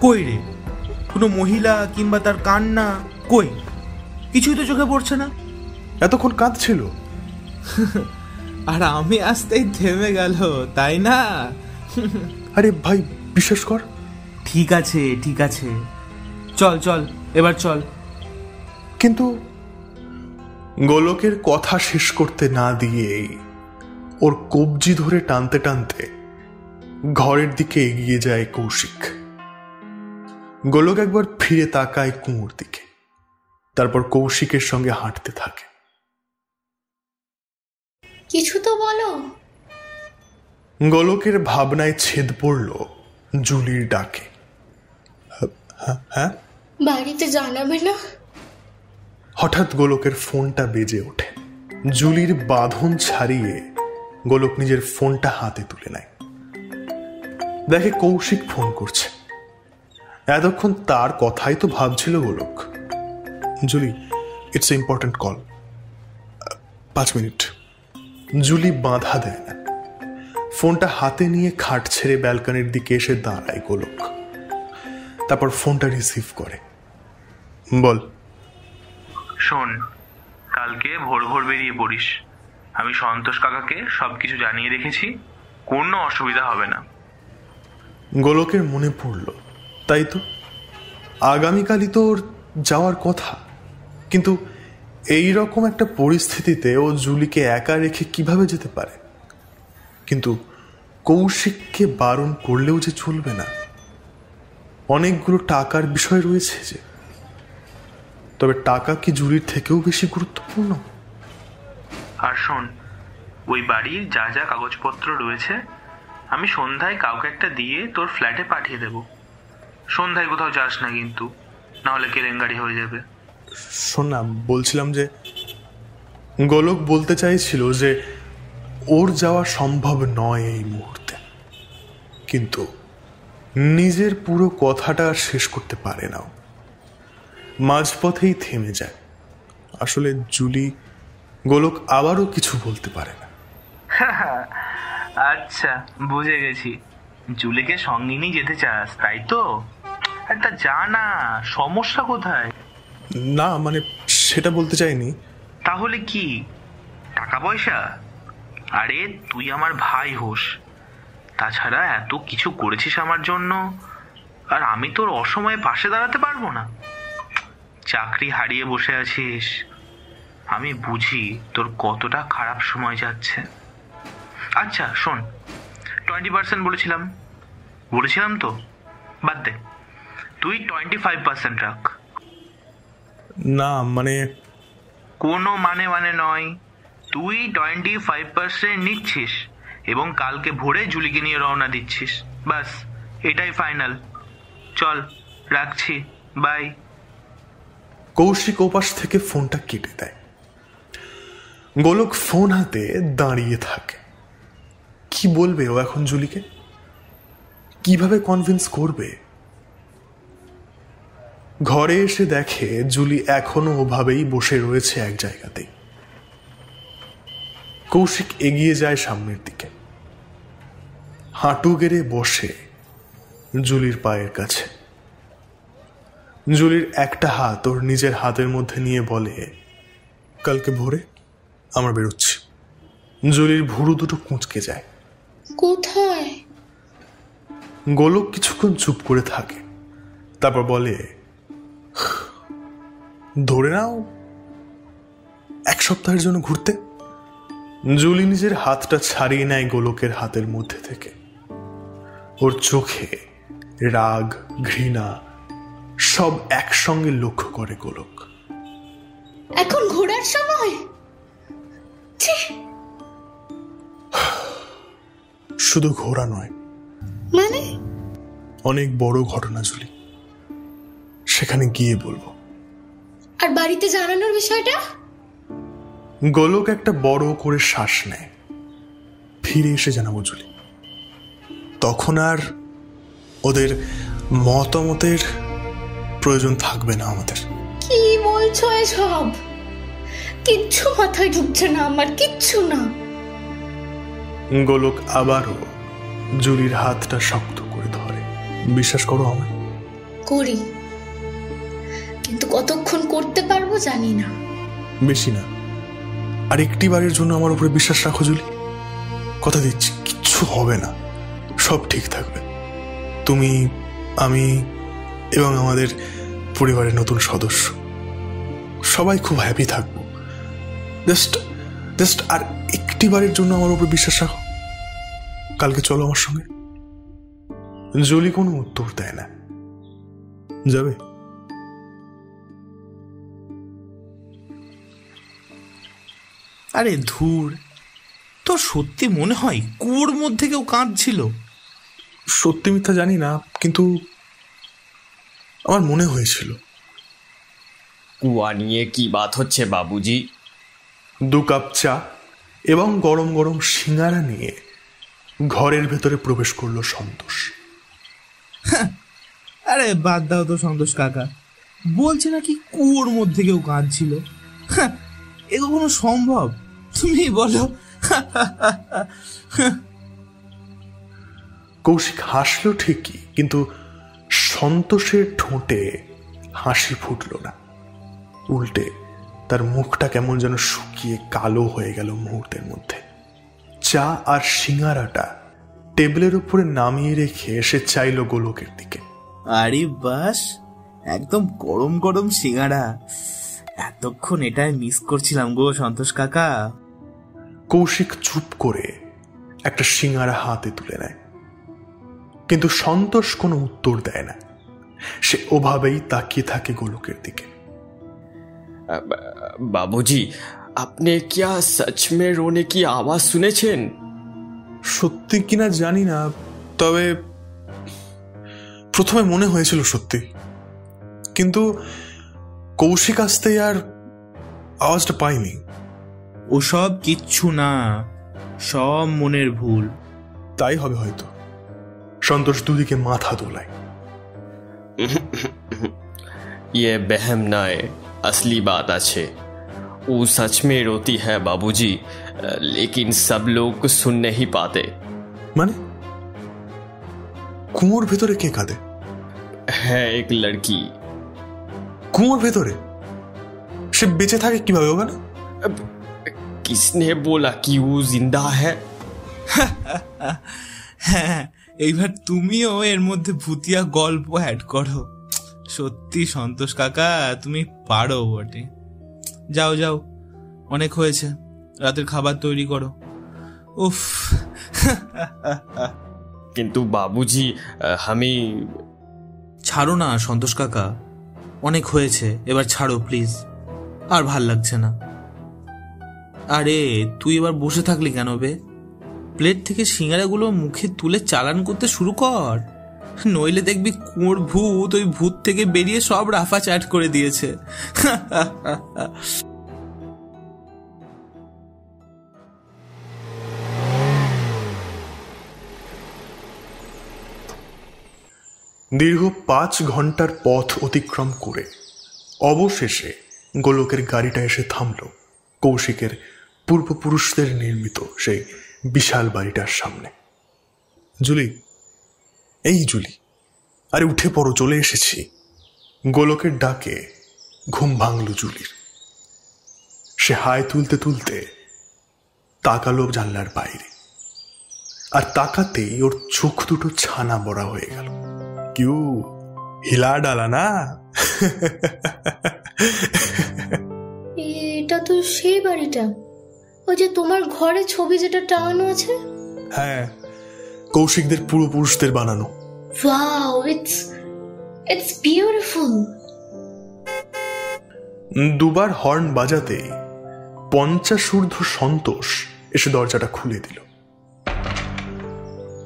কই রে, কোনো মহিলা কিংবা তার কান্না কই? কিছুই তো চোখে পড়ছে না। এতক্ষণ কাঁদছিল, আর আমি আসতেই থেমে গেল, তাই না? আরে ভাই বিশ্বাস কর। ঠিক আছে ঠিক আছে, চল চল এবার চল। কিন্তু গোলকের কথা শেষ করতে না দিয়েই ওর কবজি ধরে টানতে টানতে ঘরের দিকে এগিয়ে যায় কৌশিক। গোলক একবার ফিরে তাকায় কুয়োর দিকে, তারপর কৌশিকের সঙ্গে হাঁটতে থাকে। কিছু তো বলো। গোলকের ভাবনায় ছেদ পড়ল জুলির ডাকে। হ্যাঁ, বাড়িতে জানাবে না? হঠাৎ গোলকের ফোনটা বেজে ওঠে। জুলির বাঁধন ছাড়িয়ে গোলক নিজের ফোনটা হাতে তুলে নেয়। দেখে কৌশিক ফোন করছে। এতক্ষণ তার কথাই তো ভাবছিল Golok. Julie, it's a important call, 5 মিনিট। জুলি বাধা দেয় না। ফোনটা হাতে নিয়ে খাট ছেড়ে ব্যালকনির দিকে এসে দাঁড়ায় গোলক। তারপর ফোনটা রিসিভ করে। বল। শোন, কালকে ভোর ভোর বেরিয়ে পড়িস। আমি সন্তোষ কাকাকে সবকিছু জানিয়ে রেখেছি, কোনো অসুবিধা হবে না। গোলকের মনে পড়ল, তাই তো আগামীকালই তো ওর যাওয়ার কথা। কিন্তু এই রকম একটা পরিস্থিতিতে ও জুলিকে একা রেখে কিভাবে যেতে পারে? কিন্তু কৌশিককে বারণ করলেও যে চলবে না, অনেকগুলো টাকার বিষয় রয়েছে যে। তবে টাকা কি জুলির থেকেও বেশি গুরুত্বপূর্ণ? আর শোন, ওই বাড়ির যা যা কাগজপত্র রয়েছে আমি সন্ধ্যায় কাউকে একটা দিয়ে তোর ফ্ল্যাটে পাঠিয়ে দেব। সন্ধ্যায় কোথাও যাস না কিন্তু, নাহলে কেলেঙ্কারি হয়ে যাবে। শোন না, বলছিলাম যে গোলক বলতে চাইছিল যে ওর যাওয়া সম্ভব নয় এই মুহূর্তে, কিন্তু নিজের পুরো কথাটা আর শেষ করতে পারে না। মাঝপথেই থেমে যায়। আসলে জুলি, গোলক আবারও কিছু বলতে পারে না। আচ্ছা, বুঝে গেছি। জুলিকে সঙ্গে নিয়ে যেতে চাস, তাই তো? একটা যা না, সমস্যা কোথায়? না মানে সেটা বলতে চাইনি। তাহলে কি? টাকা পয়সা? আরে তুই আমার ভাই হোস, তাছাড়া এত কিছু করেছিস আমার জন্য, আর আমি তোর অসময়ে পাশে দাঁড়াতে পারবো না? চাকরি হারিয়ে বসে আছিস, আমি বুঝি তোর কতটা খারাপ সময় যাচ্ছে। আচ্ছা শোন, 20% বলেছিলাম তো? বাদ দে, তুই 25% রাখ। না মানে কোনো মানে নয়, তুই 25% নিচ্ছিস এবং কালকে ভোরে জুলিকে নিয়ে রওনা দিচ্ছিস। বাস, এটাই ফাইনাল। চল, রাখছি, বাই। কৌশিক ওপাশ থেকে ফোনটা কেটে দেয়। গোলক ফোন হাতে দাঁড়িয়ে থাকে। কি বলবে ও এখন জুলিকে? কিভাবে কনভিন্স করবে? ঘরে এসে দেখে জুলি এখনো ওভাবেই বসে রয়েছে এক জায়গাতেই। কৌশিক এগিয়ে যায় সামনের দিকে, হাঁটু গেড়ে বসে জুলির পায়ের কাছে। জুলির একটা হাত ওর নিজের হাতের মধ্যে নিয়ে বলে, কালকে ভোরে আমরা বেরোচ্ছি। জুলির ভুরু দুটো কুঁচকে যায়। কোথায়? গোলক কিছুক্ষণ চুপ করে থাকে, তারপর বলে, ধরে নাও 1 সপ্তাহের জন্য ঘুরতে। জুলি নিজের হাতটা ছাড়িয়ে নেয় গোলকের হাতের মধ্যে থেকে। ওর চোখে রাগ, ঘৃণা সব একসঙ্গে লক্ষ্য করে গোলক। এখন ঘোরার সময়? শুধু ঘোরা নয়, মানে অনেক বড় ঘটনা জুলি, সেখানে গিয়ে বলবো। আর বাড়িতে জানানোর বিষয়টা? গোলক একটা বড় করে শ্বাস নেয়। ফিরে এসে জানাবো জুলি। তখন আর ওদের মতামতের প্রয়োজন থাকবে না আমাদের। কি বলছো এসব? কিচ্ছু মাথায় ঢুকছে না আমার, কিচ্ছু না। গোলক আবারও জুলির হাতটা শক্ত করে ধরে। বিশ্বাস করো আমায়? করি, কিন্তু কতক্ষণ করতে পারবো জানি না। বেশি না, আর একটি বারের জন্য আমার উপরে বিশ্বাস রাখো জুলি। কথা দিচ্ছি, কিচ্ছু হবে না, সব ঠিক থাকবে। তুমি, আমি এবং আমাদের পরিবারের নতুন সদস্য সবাই খুব হ্যাপি থাকবো। জাস্ট আর একটি বারের জন্য আমার উপর বিশ্বাস রাখো। কালকে চলো আমার সঙ্গে। জুলি কোনো উত্তর দেয় না। যাবে? আরে ধুর, তোর সত্যি মনে হয় কুয়োর মধ্যে কেউ কাঁদছিল? সত্যি মিথ্যা জানি না, কিন্তু আমার মনে হয়েছিল। কুয়া নিয়ে কি বাত হচ্ছে বাবুজি? 2 কাপ চা এবং গরম গরম সিঙ্গারা নিয়ে ঘরের ভেতরে প্রবেশ করলো সন্তোষ। আরে বাদ দাও তো সন্তোষ কাকা, বলছে নাকি কুয়োর মধ্যে কেউ কাঁদছিল। এ কখনো সম্ভব? তুমি বলো। কৌশিক হাসলো ঠিকই, কিন্তু সন্তোষের ঠোঁটে হাসি ফুটল না। উল্টে তার মুখটা কেমন যেন শুকিয়ে কালো হয়ে গেল মুহূর্তের মধ্যে। চা আর সিঙ্গারাটা টেবিলের উপরে নামিয়ে রেখে সে চাইল গোলকের দিকে। আরে বাস, একদম গরম গরম সিঙ্গারা। এতক্ষণ এটাই মিস করছিলাম গো সন্তোষ কাকা। কৌশিক চুপ করে একটা সিঙ্গারা হাতে তুলে নেয়, কিন্তু সন্তোষ কোনো উত্তর দেয় না। সে ওভাবেই তাকিয়ে থাকে গোলকের দিকে। बाबूजी, आपने क्या सच में रोने की आवाज सुनेছেন? সত্যি কিনা জানি না, তবে প্রথমে মনে হয়েছিল সত্যি, কিন্তু কৌশিক আসতে আর আওয়াজটা পাইনি। ওসব কিচ্ছু না, সব মনের ভুল। তাই হবে হয়তো। সন্তোষ দুদিকে মাথা দোলায়। ये बहम ना है, असली बात আছে। वो सच में रोती है बाबूजी, लेकिन सब लोग सुन नहीं पाते। মানে কুয়োর ভেতরে কে কাঁদে? है एक लड़की। কুয়োর ভেতরে? সে বেঁচে থাকে কিভাবে ওখানে? किसने बोला कि वो जिंदा है? হ্যাঁ, এইবার তুমিও এর মধ্যে ভূতিয়া গল্প অ্যাড করো। সত্যি সন্তোষ কাকা, তুমি পারো বটে। যাও যাও, অনেক হয়েছে, রাতের খাবার তৈরি করো। উফ। কিন্তু বাবুজি, আমি ছাড়ো না সন্তোষ কাকা, অনেক হয়েছে, এবার ছাড়ো প্লিজ, আর ভাল লাগছে না। আরে তুই এবার বসে থাকলি কেন বে? প্লেট থেকে সিঙ্গারাগুলো মুখে তুলে চালান করতে শুরু কর, নইলে দেখবি কুঁয়োর ভূত ওই ভূত থেকে বেরিয়ে সব রাফা চ্যাট করে দিয়েছে। দীর্ঘ 5 ঘন্টার পথ অতিক্রম করে অবশেষে গোলকের গাড়িটা এসে থামল কৌশিকের পূর্বপুরুষদের নির্মিত সেই বিশাল বাড়িটার সামনে। জুলি, এই জুলি, আরে উঠে পড়ো, চলে এসেছি। গোলকের ডাকে ঘুম ভাঙল জুলির। সে হাই তুলতে তুলতে তাকালো জানলার বাইরে, আর তাকাতেই ওর চোখ দুটো ছানা বড়া হয়ে গেল। কিউ হিলা ডালা না? এটা তো সেই বাড়িটা, ওই যে তোমার ঘরে ছবি যেটা টাঙানো আছে। হ্যাঁ, কৌশিকদের পূর্বপুরুষদের বানানো। Wow, it's beautiful. দুবার হর্ন বাজাতে 50 ঊর্ধ্ব সন্তোষ এসে দরজাটা খুলে দিল।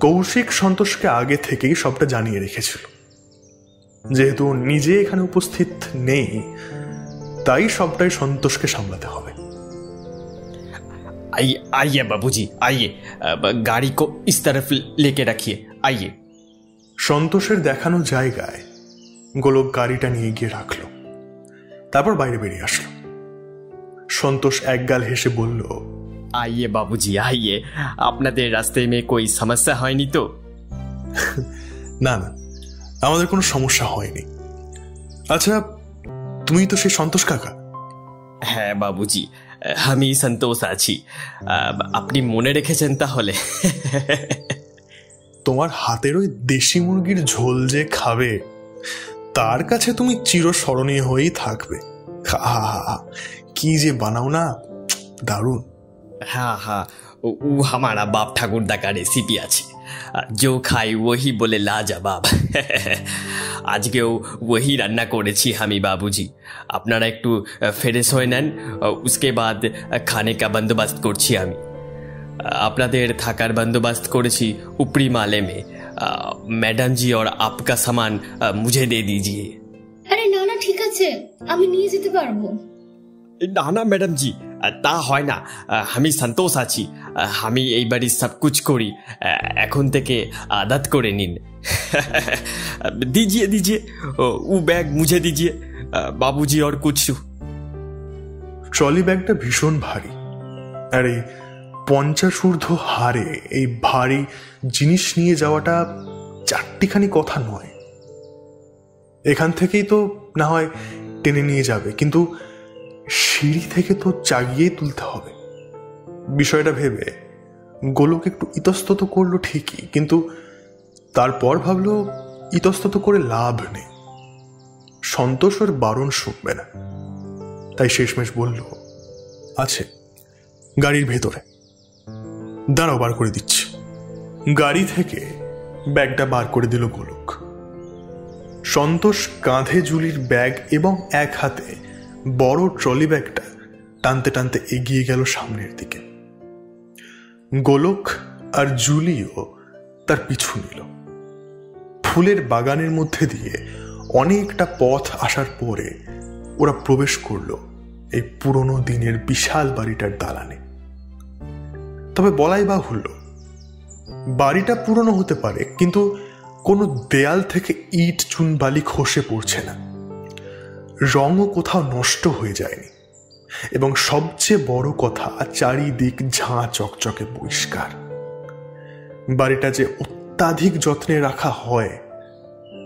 কৌশিক সন্তোষকে আগে থেকেই সবটা জানিয়ে রেখেছিল। যেহেতু নিজে এখানে উপস্থিত নেই, তাই সবটাই সন্তোষকে সামলাতে হবে। आइए बाबूजी, आइए, गाड़ी को इस तरफ लेके रखिए, आइए। সন্তোষের দেখানো জায়গায় গোলক গাড়িটা নিয়ে গিয়ে রাখলো, তারপর বাইরে বেরিয়ে আসলো। সন্তোষ একগাল হেসে বলল, आइए बाबूजी, आइए, আপনাদের রাস্তায় में कोई समस्या হয়নি তো? না না, আমাদের কোনো সমস্যা হয়নি। আচ্ছা, তুমি তো সেই সন্তোষ কাকা? হ্যাঁ বাবুজি, আমি সন্তোষ আছি। আপনি মনে রেখেছেন তাহলে? তোমার হাতের ওই দেশি মুরগির ঝোল যে খাবে, তার কাছে তুমি চিরস্মরণীয় হয়েই থাকবে। কি যে বানাও না, দারুণ। हाँ हाँ, वो हमारा बाप ठाकुरदा का रेसिपी আছে, जो খাই वही बोले लाजवाब। আজকেও वही রান্না করেছি আমি বাবুজি। আপনারা একটু ফ্রেশ হয়ে নেন, उसके बाद खाने का बंदोबस्त করছি আমি। আপনাদের থাকার বন্দোবস্ত করেছি উপরি মালে में। मैडम जी और आपका सामान मुझे दे दीजिए। আরে না না, ঠিক আছে, আমি নিয়ে যেতে পারবো। না না ম্যাডাম জি, তা হয় না। আমি সন্তোষ আছি, আমি এই বাড়ির সব কুছ করি, এখন থেকে আদত করে নিন। दीजिए दीजिए, वो बैग मुझे दीजिए बाबूजी, और कुछ। ট্রলি ব্যাগটা ভীষণ ভারী, আর এই 50 ঊর্ধ্ব হারে এই ভারী জিনিস নিয়ে যাওয়াটা চারটিখানি কথা নয়। এখান থেকেই তো না হয় টেনে নিয়ে যাবে, কিন্তু সিঁড়ি থেকে তো চাগিয়েই তুলতে হবে। বিষয়টা ভেবে গোলক একটু ইতস্তত করলো ঠিকই, কিন্তু তারপর ভাবলো ইতস্তত করে লাভ নেই, সন্তোষ ওর বারণ শুনবে না। তাই শেষমেশ বলল, আছে গাড়ির ভেতরে, দাঁড়াও বার করে দিচ্ছি। গাড়ি থেকে ব্যাগটা বার করে দিল গোলক। সন্তোষ কাঁধে জুলির ব্যাগ এবং এক হাতে বড় ট্রলি ব্যাগটা টানতে টানতে এগিয়ে গেল সামনের দিকে। গোলক আর জুলিও তার পিছু নিল। ফুলের বাগানের মধ্যে দিয়ে অনেকটা পথ আসার পরে ওরা প্রবেশ করলো এই পুরনো দিনের বিশাল বাড়িটার দালানে। তবে বলাই বাহুল্য, বাড়িটা পুরনো হতে পারে, কিন্তু কোনো দেয়াল থেকে ইট চুন বালি খসে পড়ছে না, রঙও কোথাও নষ্ট হয়ে যায়নি, এবং সবচেয়ে বড় কথা, চারিদিক ঝাঁ চকচকে পরিষ্কার। বাড়িটা যে অত্যাধিক যত্নে রাখা হয়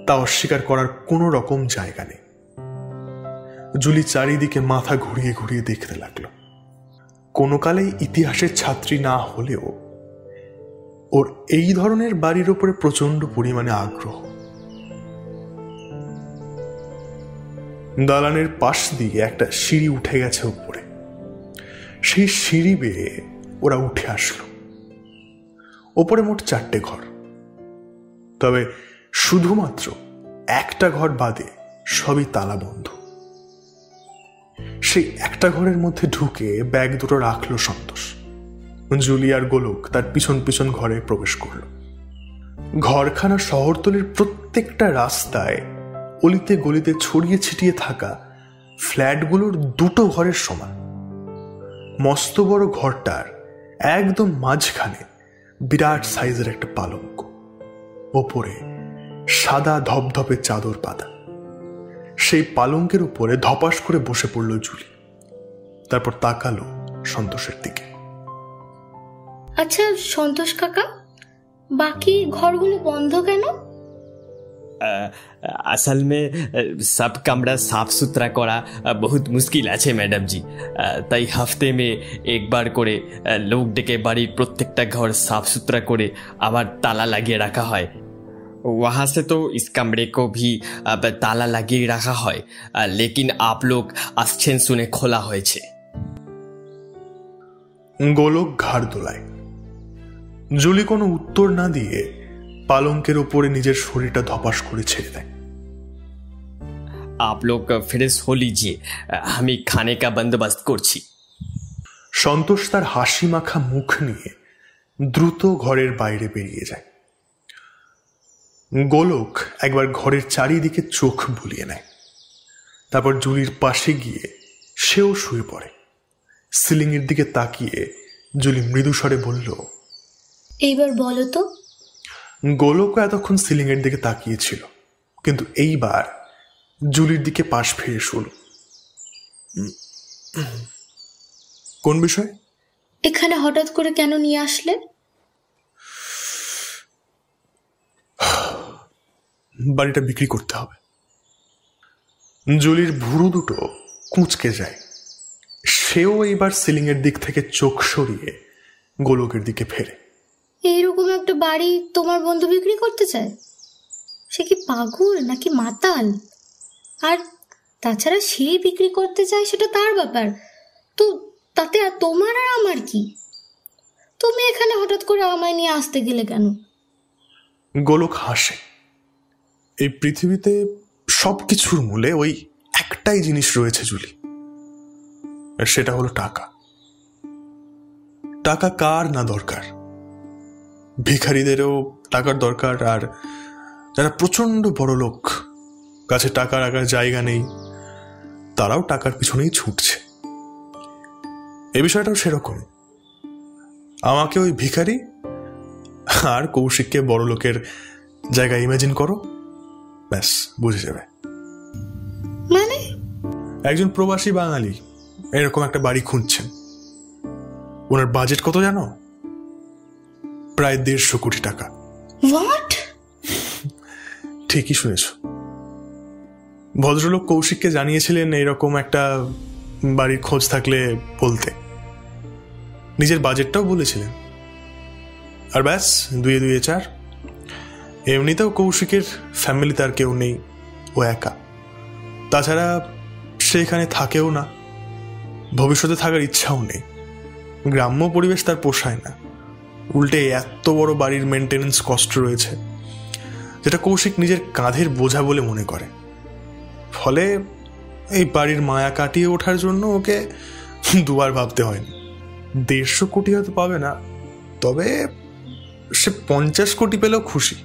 তা অস্বীকার করার কোনো রকম জায়গা নেই। জুলি চারিদিকে মাথা ঘুরিয়ে ঘুরিয়ে দেখতে লাগলো। কোনো কালেই ইতিহাসের ছাত্রী না হলেও ওর এই ধরনের বাড়ির উপরে প্রচন্ড পরিমাণে আগ্রহ। দালানের পাশ দিয়ে একটা সিঁড়ি উঠে গেছে উপরে। সেই সিঁড়ি বেয়ে ওরা উঠে আসলো। ওপরে মোট 4টে ঘর, তবে শুধুমাত্র একটা ঘর বাদে সবই তালা বন্ধ। সেই একটা ঘরের মধ্যে ঢুকে ব্যাগ দুটো রাখলো সন্তোষ। জুলি আর গোলক তার পিছন পিছন ঘরে প্রবেশ করল। ঘরখানা শহরতলির প্রত্যেকটা রাস্তায় অলিতে গলিতে ছড়িয়ে ছিটিয়ে থাকা ফ্ল্যাটগুলোর দুটো ঘরের সমান। মস্ত বড় ঘরটার একদম মাঝখানে বিরাট সাইজের একটা পালঙ্ক, ওপরে সাদা ধপধপে চাদর পাতা। সেই পালঙ্কের উপরে ধপাস করে বসে পড়ল জুলি। তারপর তাকালো সন্তোষের দিকে। আচ্ছা সন্তোষ কাকা, বাকি ঘরগুলো বন্ধ কেন? असल में सब कमरा साफ सुथरा करा बहुत मुश्किल আছে ম্যাডাম জি। তাই हफ्ते में एक बार করে লোক ডেকে বাড়ির প্রত্যেকটা ঘর साफ सुथरा করে আবার তালা লাগিয়ে রাখা হয়। वहाँ से तो इस कमरे को भी ताला লাগিয়ে রাখা হয়, लेकिन आप लोग আসছেন শুনে খোলা হয়েছে। গোলক ঘাড় দোলায়। জুলি কোনো উত্তর না দিয়ে পালঙ্কের উপরে নিজের শরীরটা ধপাস করে ছেড়ে দেয়। आप लोग फ्रेश हो लीजिए, আমি খানে का बंदोबस्त করছি। সন্তোষ তার হাসি মাখা মুখ নিয়ে দ্রুত ঘরের বাইরে বেরিয়ে যায়। গোলক একবার ঘরের চারিদিকে চোখ বুলিয়ে নেয়। তারপর জুলির পাশে গিয়ে সেও শুয়ে পড়ে। সিলিং এর দিকে তাকিয়ে জুলি মৃদু স্বরে বলল, এইবার বলো তো। গোলকও এতক্ষণ সিলিং এর দিকে তাকিয়েছিল, কিন্তু এইবার জুলির দিকে পাশ ফিরে শুল। কোন বিষয়? এখানে হঠাৎ করে কেন নিয়ে আসলে? বাড়িটা বিক্রি করতে হবে। জুলির ভুরু দুটো কুঁচকে যায়। সেও এইবার সিলিং এর দিক থেকে চোখ সরিয়ে গোলকের দিকে ফেরে। এইরকম একটা বাড়ি তোমার বন্ধু বিক্রি করতে চায়? সে কি পাগল নাকি মাতাল? আর তাছাড়া সে বিক্রি করতে চায় সেটা তার ব্যাপার, তো তাতে আর তোমার আর আমার কি? তুমি এখানে হঠাৎ করে আমায় নিয়ে আসতে গেলে কেন? গোলক হাসে। এই পৃথিবীতে সবকিছুর মূলে ওই একটাই জিনিস রয়েছে জুলি, আর সেটা হলো টাকা। টাকা কার না দরকার? ভিখারিদেরও টাকার দরকার, আর যারা প্রচন্ড বড় লোক, কাছে টাকা রাখার জায়গা নেই, তারাও টাকার পিছনেই ছুটছে। এ বিষয়টাও সেরকম। আমাকে ওই ভিখারি আর কৌশিককে বড় লোকের জায়গা ইমাজিন করো, ব্যাস বুঝে যাবে। মানে? একজন প্রবাসী বাঙালি এরকম একটা বাড়ি খুঁজছেন। ওনার বাজেট কত জানো? প্রায় 150 কোটি টাকা। হোয়াট? ঠিকই শুনেছ। ভদ্রলোক কৌশিককে জানিয়েছিলেন এইরকম একটা বাড়ির খোঁজ থাকলে বলতে। নিজের বাজেটটাও বলেছিলেন। আর ব্যাস 2 2 4। এমনিতেও কৌশিকের ফ্যামিলিতে আর কেউ নেই, ও একা। তাছাড়া সে এখানে থাকেও না, ভবিষ্যতে থাকার ইচ্ছাও নেই। গ্রাম্য পরিবেশ তার পোষায় না। উল্টে এত বড় বাড়ির মেনটেনেন্স কষ্ট রয়েছে, যেটা কৌশিক নিজের কাঁধের বোঝা বলে মনে করে। ফলে এই বাড়ির মায়া কাটিয়ে ওঠার জন্য ওকে দুবার ভাবতে হয়নি। 150 কোটি হয়তো পাবে না, তবে সে 50 কোটি পেলেও খুশি।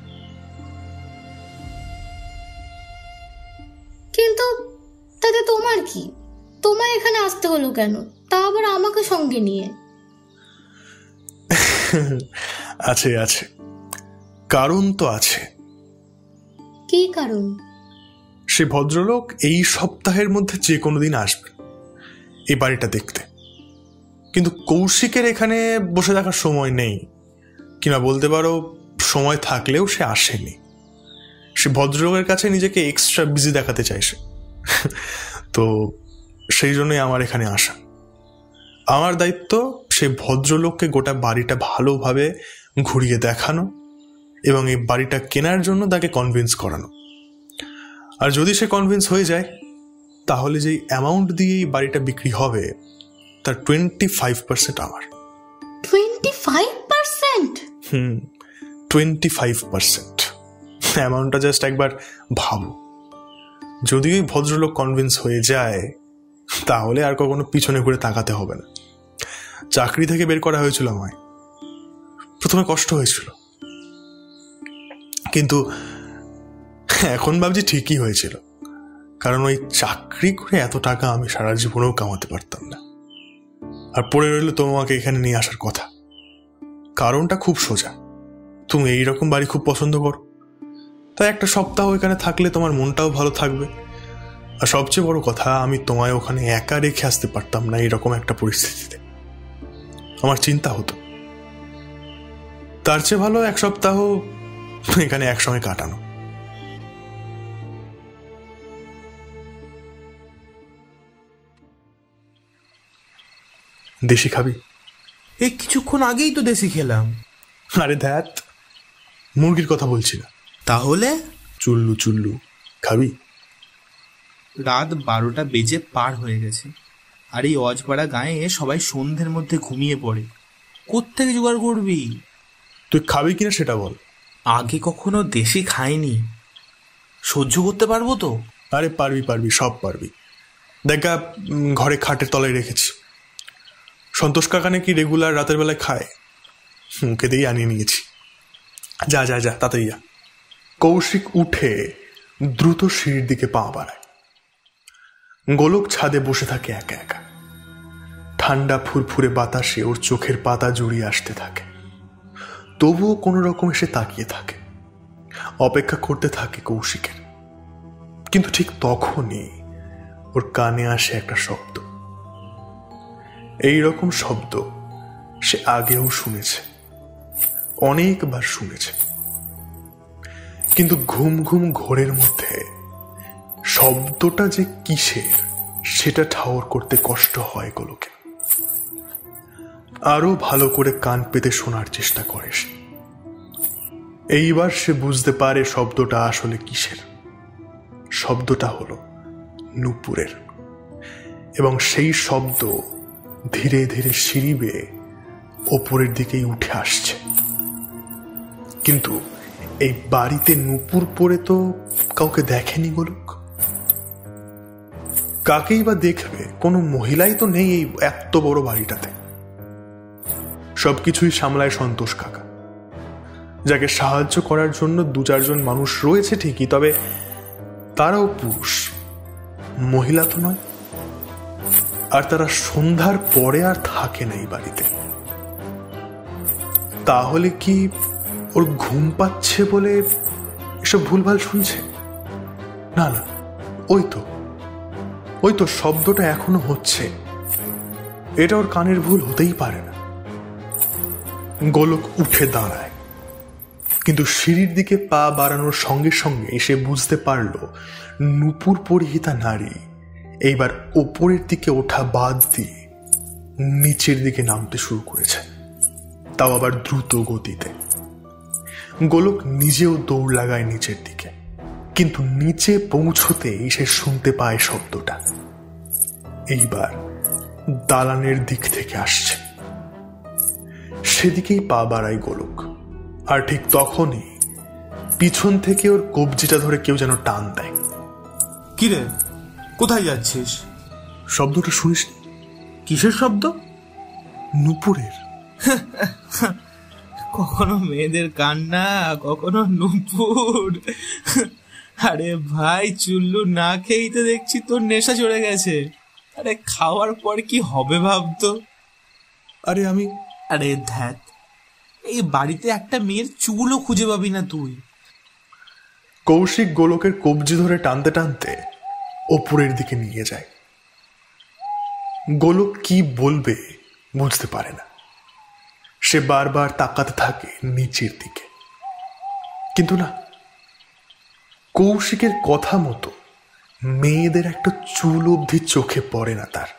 কিন্তু তাতে তোমার কি? তোমায় এখানে আসতে হলো কেন, তা আবার আমাকে সঙ্গে নিয়ে? আছে আছে, কারণ তো আছে। কি কারণ? সে ভদ্রলোক এই সপ্তাহের মধ্যে যে কোনো দিন আসবেন এই বাড়িটা দেখতে, কিন্তু কৌশিকের এখানে বসে থাকার সময় নেই, কিংবা বলতে পারো সময় থাকলেও সে আসেনি। সে ভদ্রলোকের কাছে নিজেকে এক্সট্রা বিজি দেখাতে চাইছে। তো সেই জন্যই আমার এখানে আসা। আমার দায়িত্ব সেই ভদ্রলোককে গোটা বাড়িটা ভালোভাবে ঘুরিয়ে দেখানো এবং এই বাড়িটা কেনার জন্য তাকে কনভিন্স করানো। আর যদি সে কনভিন্স হয়ে যায়, তাহলে যেই অ্যামাউন্ট দিয়ে এই বাড়িটা বিক্রি হবে তার 25% আমার। 25%? 25%। অ্যামাউন্টটা জাস্ট একবার ভাবো। যদি ওই ভদ্রলোক কনভিন্স হয়ে যায় তাহলে আর কখনো পিছনে ঘুরে তাকাতে হবে না। চাকরি থেকে বের করা হয়েছিল আমায়, প্রথমে কষ্ট হয়েছিল, কিন্তু এখন ভাবছি ঠিকই হয়েছিল, কারণ ওই চাকরি করে এত টাকা আমি সারা জীবনেও কামাতে পারতাম না। আর পড়ে রইল তোমাকে এখানে নিয়ে আসার কথা। কারণটা খুব সোজা, তুমি এইরকম বাড়ি খুব পছন্দ করো, তাই একটা সপ্তাহ এখানে থাকলে তোমার মনটাও ভালো থাকবে। আর সবচেয়ে বড় কথা, আমি তোমায় ওখানে একা রেখে আসতে পারতাম না এরকম একটা পরিস্থিতিতে। আমার চিন্তা হতো, তার চেয়ে ভালো এক সপ্তাহ এখানে একসঙ্গে কাটানো। দেশি খাবি? এই কিছুক্ষণ আগেই তো দেশি খেলাম। আরে ধ্যাত, মুরগির কথা বলছি না। তাহলে চুল্লু চুল্লু খাবি? রাত 12টা বেজে পার হয়ে গেছে, আর এই অজপাড়া গায়ে সবাই সন্ধ্যের মধ্যে ঘুমিয়ে পড়ে। কোত্থেকে জোগাড় করবি? তুই খাবি কিনা সেটা বল। আগে কখনো দেশি খাইনি, সহ্য করতে পারবো তো? আরে পারবি পারবি, সব পারবি। দেখা ঘরে খাটের তলায় রেখেছি। সন্তোষ কাকা নাকি রেগুলার রাতের বেলায় খায়, মুখে দিয়ে আনিয়ে নিয়েছি। যা যা যা তাতেই যা। কৌশিক উঠে দ্রুত সিঁড়ির দিকে পা বাড়ায়। গোলক ছাদে বসে থাকে একা একা। ঠান্ডা ফুরফুরে বাতাসে ওর চোখের পাতা জড়িয়ে আসতে থাকে, তবুও কোনো রকম এসে তাকিয়ে থাকে, অপেক্ষা করতে থাকে কৌশিকের। কিন্তু ঠিক তখনই ওর কানে আসে একটা শব্দ। এই রকম শব্দ সে আগেও শুনেছে, অনেকবার শুনেছে, কিন্তু ঘুম ঘুম ঘোরের মধ্যে শব্দটা যে কিসের সেটা ঠাওর করতে কষ্ট হয় গোলকে। আরো ভালো করে কান পেতে শোনার চেষ্টা করে সে। এইবার সে বুঝতে পারে শব্দটা আসলে কিসের। শব্দটা হলো নূপুরের, এবং সেই শব্দ ধীরে ধীরে সিঁড়ি বেয়ে ওপরের দিকেই উঠে আসছে। কিন্তু এই বাড়িতে নূপুর পরে তো কাউকে দেখেনি গোলক। কাকেই বা দেখবে? কোনো মহিলাই তো নেই এই এত বড় বাড়িটাতে। সবকিছুই সামলায় সন্তোষ কাকা, যাকে সাহায্য করার জন্য 2-4জন মানুষ রয়েছে ঠিকই, তবে তারাও পুরুষ, মহিলা তো নয়। আর তারা সন্ধ্যার পরে আর থাকে না এই বাড়িতে। তাহলে কি ওর ঘুম পাচ্ছে বলে এসব ভুলভাল শুনছে? না না, ওই তো শব্দটা এখনো হচ্ছে। এটা ওর কানের ভুল হতেই পারে না। গোলক উঠে দাঁড়ায়, কিন্তু সিঁড়ির দিকে পা বাড়ানোর সঙ্গে সঙ্গে সে বুঝতে পারল নূপুর পরিহিতা নারী এইবার ওপরের দিকে ওঠা বাদ দিয়ে নিচের দিকে নামতে শুরু করেছে, তাও আবার দ্রুত গতিতে। গোলক নিজেও দৌড় লাগায় নিচের দিকে, কিন্তু নিচে পৌঁছতেই সে শুনতে পায় শব্দটা এইবার দালানের দিক থেকে আসছে। সেদিকেই পা বাড়ায় গোলক, আর ঠিক তখনই পিছন থেকে ওর কবজিটা ধরে কেউ যেন টান দেয়। কিরে, কোথায় যাচ্ছিস? শব্দটা শুনিস? কিসের শব্দ? নূপুরের। কখনো মেয়েদের কান্না, কখনো নূপুর। আরে ভাই, চুল্লু না খেয়েই তো দেখছি তোর নেশা চড়ে গেছে। আরে খাওয়ার পর কি হবে ভাবতো। আরে ধ্যাত, এই বাড়িতে একটা মেয়ের চুলও খুঁজে পাবি না তুই। কৌশিক গোলকের কবজি ধরে টানতে টানতে ওপরের দিকে নিয়ে যায়। গোলক কি বলবে বুঝতে পারে না। সে বারবার তাকাতে থাকে নিচের দিকে, কিন্তু না, কৌশিকের কথা মতো মেয়েদের একটা চুল অবধি চোখে পড়ে না তার।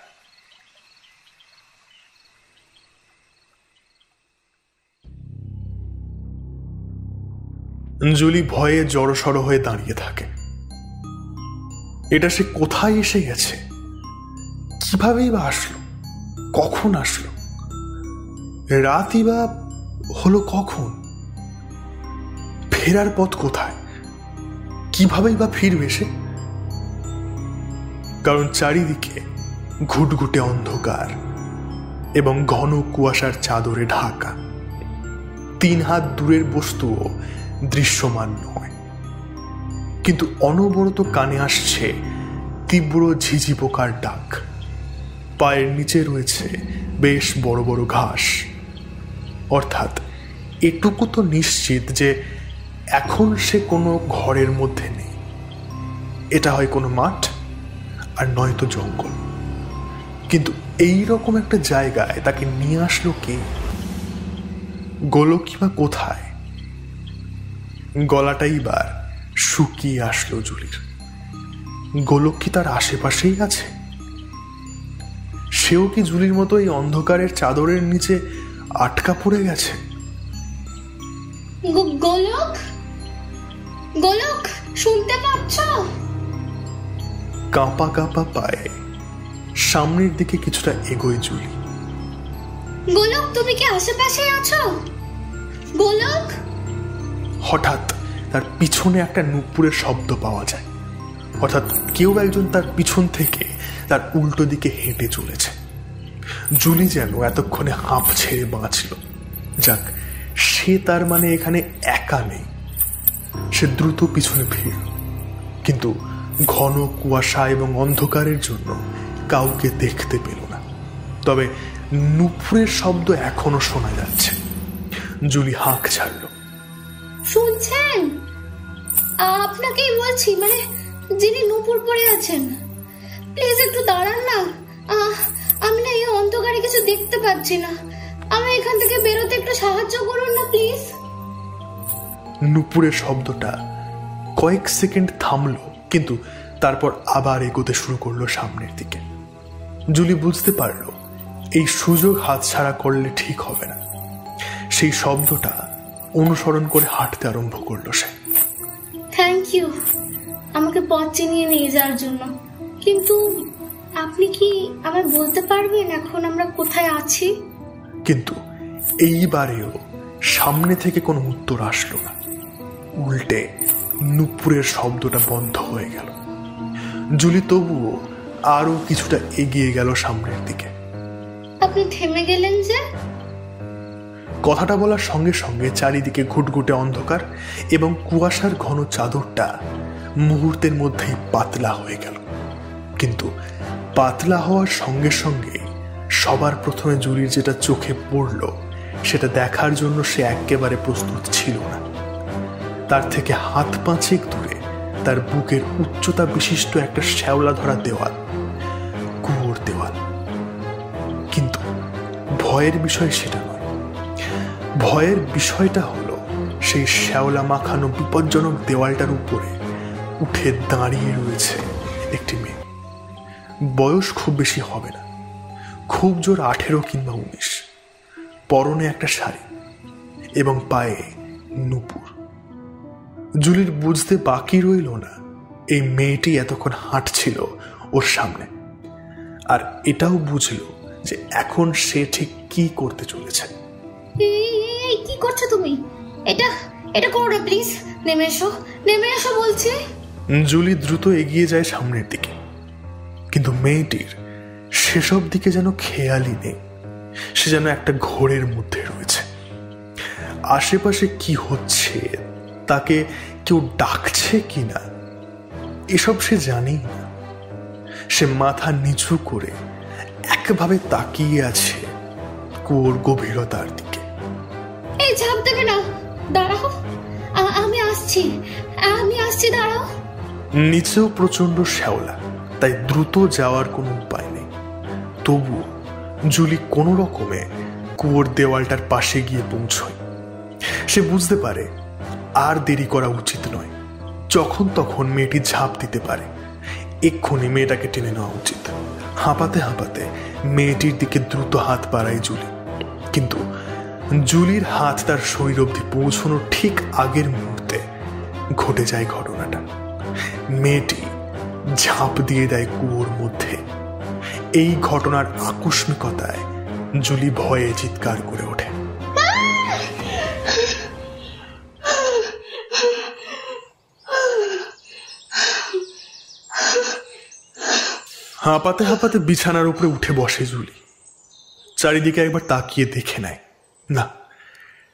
অঞ্জলি ভয়ে জড়সড় হয়ে দাঁড়িয়ে থাকে। এটা সে কোথায় এসে গেছে? কিভাবেই বা আসলো? কখন আসলো? রাতই বা হলো কখন? ফেরার পথ কোথায়? কিভাবেই বা ফিরবে সে? কারণ চারিদিকে ঘুটঘুটে অন্ধকার এবং ঘন কুয়াশার চাদরে ঢাকা। 3 হাত দূরের বস্তুও দৃশ্যমান নয়, কিন্তু অনবরত কানে আসছে তীব্র ঝিঝি পোকার ডাক। পায়ের নিচে রয়েছে বেশ বড় বড় ঘাস। অর্থাৎ এটুকু তো নিশ্চিত যে এখন সে কোনো ঘরের মধ্যে নেই। এটা হয় কোনো মাঠ, আর নয়তো জঙ্গল। কিন্তু এই রকম একটা জায়গায় তাকে নিয়ে আসলো কে? গোলক বা কোথায়? গলাটাই বার শুকিয়ে আসলো জুলির। গোলক কি তার আশেপাশেই আছে? সেও কি জুলির মতো এই অন্ধকারের চাদরের নিচে আটকা পড়ে গেছে? গোলক, গোলক, শুনতে পাচ্ছ? কাঁপা কাঁপা পায়ে সামনের দিকে কিছুটা এগোয় জুলি। গোলক, তুমি কি আশেপাশে আছো? গোলক। হঠাৎ তার পিছনে একটা নুপুরের শব্দ পাওয়া যায়। অর্থাৎ কেউ একজন তার পিছন থেকে তার উল্টো দিকে হেঁটে চলেছে। জুলি যেন এতক্ষণে হাঁপ ছেড়ে বাঁচল। যাক, সে তার মানে এখানে একা নেই। সে দ্রুত পিছনে ফিরল, কিন্তু ঘন কুয়াশা এবং অন্ধকারের জন্য কাউকে দেখতে পেল না। তবে নুপুরের শব্দ এখনো শোনা যাচ্ছে। জুলি হাঁক ছাড়ল। শুনছেন? আপনাকেই বলছি, মানে যিনি নুপুর পরে আছেন। প্লিজ একটু দাঁড়ান না। আমি না এই অন্ধকারে কিছু দেখতে পাচ্ছি না। আমি এখান থেকে বেরোতে একটু সাহায্য করুন না প্লিজ। নুপুরের শব্দটা কয়েক সেকেন্ড থামলো, কিন্তু তারপর আবার এগোতে শুরু করলো সামনের দিকে। জুলি বুঝতে পারল এই সুযোগ হাতছাড়া করলে ঠিক হবে না। সেই শব্দটা অনুসরণ করে হাঁটতে আরম্ভ করলো সে। থ্যাংক ইউ আমাকে পথ চিনিয়ে নিয়ে যাওয়ার জন্য। কিন্তু আপনি কি আমায় বলতে পারবেন এখন আমরা কোথায় আছি? কিন্তু এইবারেও সামনে থেকে কোনো উত্তর আসলো না। উল্টে নুপুরের শব্দটা বন্ধ হয়ে গেল। জুলি তবুও আরো কিছুটা এগিয়ে গেল সামনের দিকে। আপনি থেমে গেলেন যে? কথাটা বলার সঙ্গে সঙ্গে চারিদিকে ঘুটঘুটে অন্ধকার এবং কুয়াশার ঘন চাদরটা মুহূর্তের মধ্যেই পাতলা হয়ে গেল। কিন্তু পাতলা হওয়ার সঙ্গে সঙ্গে সবার প্রথমে জুলির যেটা চোখে পড়ল সেটা দেখার জন্য সে একেবারে প্রস্তুত ছিল না। তার থেকে হাত পাঁচেক দূরে তার বুকের উচ্চতা বিশিষ্ট একটা শ্যাওলা ধরা দেওয়াল, কুয়োর দেওয়াল। কিন্তু ভয়ের বিষয় সেটা নয়। ভয়ের বিষয়টা হলো সেই শ্যাওলা মাখানো বিপজ্জনক দেওয়ালটার উপরে উঠে দাঁড়িয়ে রয়েছে একটি মেয়ে। বয়স খুব বেশি হবে না, খুব জোর 18 কিংবা 19। পরনে একটা শাড়ি এবং পায়ে নুপুর। জুলির বুঝতে বাকি রইল না এই মেয়েটি এতক্ষণ হাঁটছিল ওর সামনে, আর এটাও বুঝলো যে এখন সে ঠিক কি করতে চলেছে। কি করছো তুমি? এটা এটা করো না প্লিজ। নেমে এসো, নেমে এসো বলছি। জুলি দ্রুত এগিয়ে যায় সামনের দিকে, কিন্তু মেয়েটির সেসব দিকে যেন খেয়ালই নেই। সে যেন একটা ঘোরের মধ্যে রয়েছে। আশেপাশে কি হচ্ছে, তাকে কেউ ডাকছে কিনা, এসব সে জানেই না। সে মাথা নিচু করে একভাবে তাকিয়ে আছে কুয়োর গভীরতার দিকে। এই ঝাঁপ দেবে না, দাঁড়াও, আমি আসছি, আমি আসছি, দাঁড়াও। নিচেও প্রচন্ড শ্যাওলা, তাই দ্রুত যাওয়ার কোনো উপায় নেই। তবু জুলি কোনো রকমে কুয়োর দেওয়ালটার পাশে গিয়ে পৌঁছয়। সে বুঝতে পারে আর দেরি করা উচিত নয়। যখন তখন মেয়েটি ঝাঁপ দিতে পারে। এক্ষুনি মেয়েটাকে টেনে নেওয়া উচিত। হাঁপাতে হাঁপাতে মেয়েটির দিকে দ্রুত হাত বাড়ায় জুলি, কিন্তু জুলির হাত তার শরীর অবধি পৌঁছানোর ঠিক আগের মুহূর্তে ঘটে যায় ঘটনাটা। মেয়েটি ঝাঁপ দিয়ে দেয় কুয়োর মধ্যে। এই ঘটনার আকস্মিকতায় জুলি ভয়ে চিৎকার করে ওঠে। হাঁপাতে হাঁপাতে বিছানার উপরে উঠে বসে জুলি। চারিদিকে একবার তাকিয়ে দেখে নেয়, না,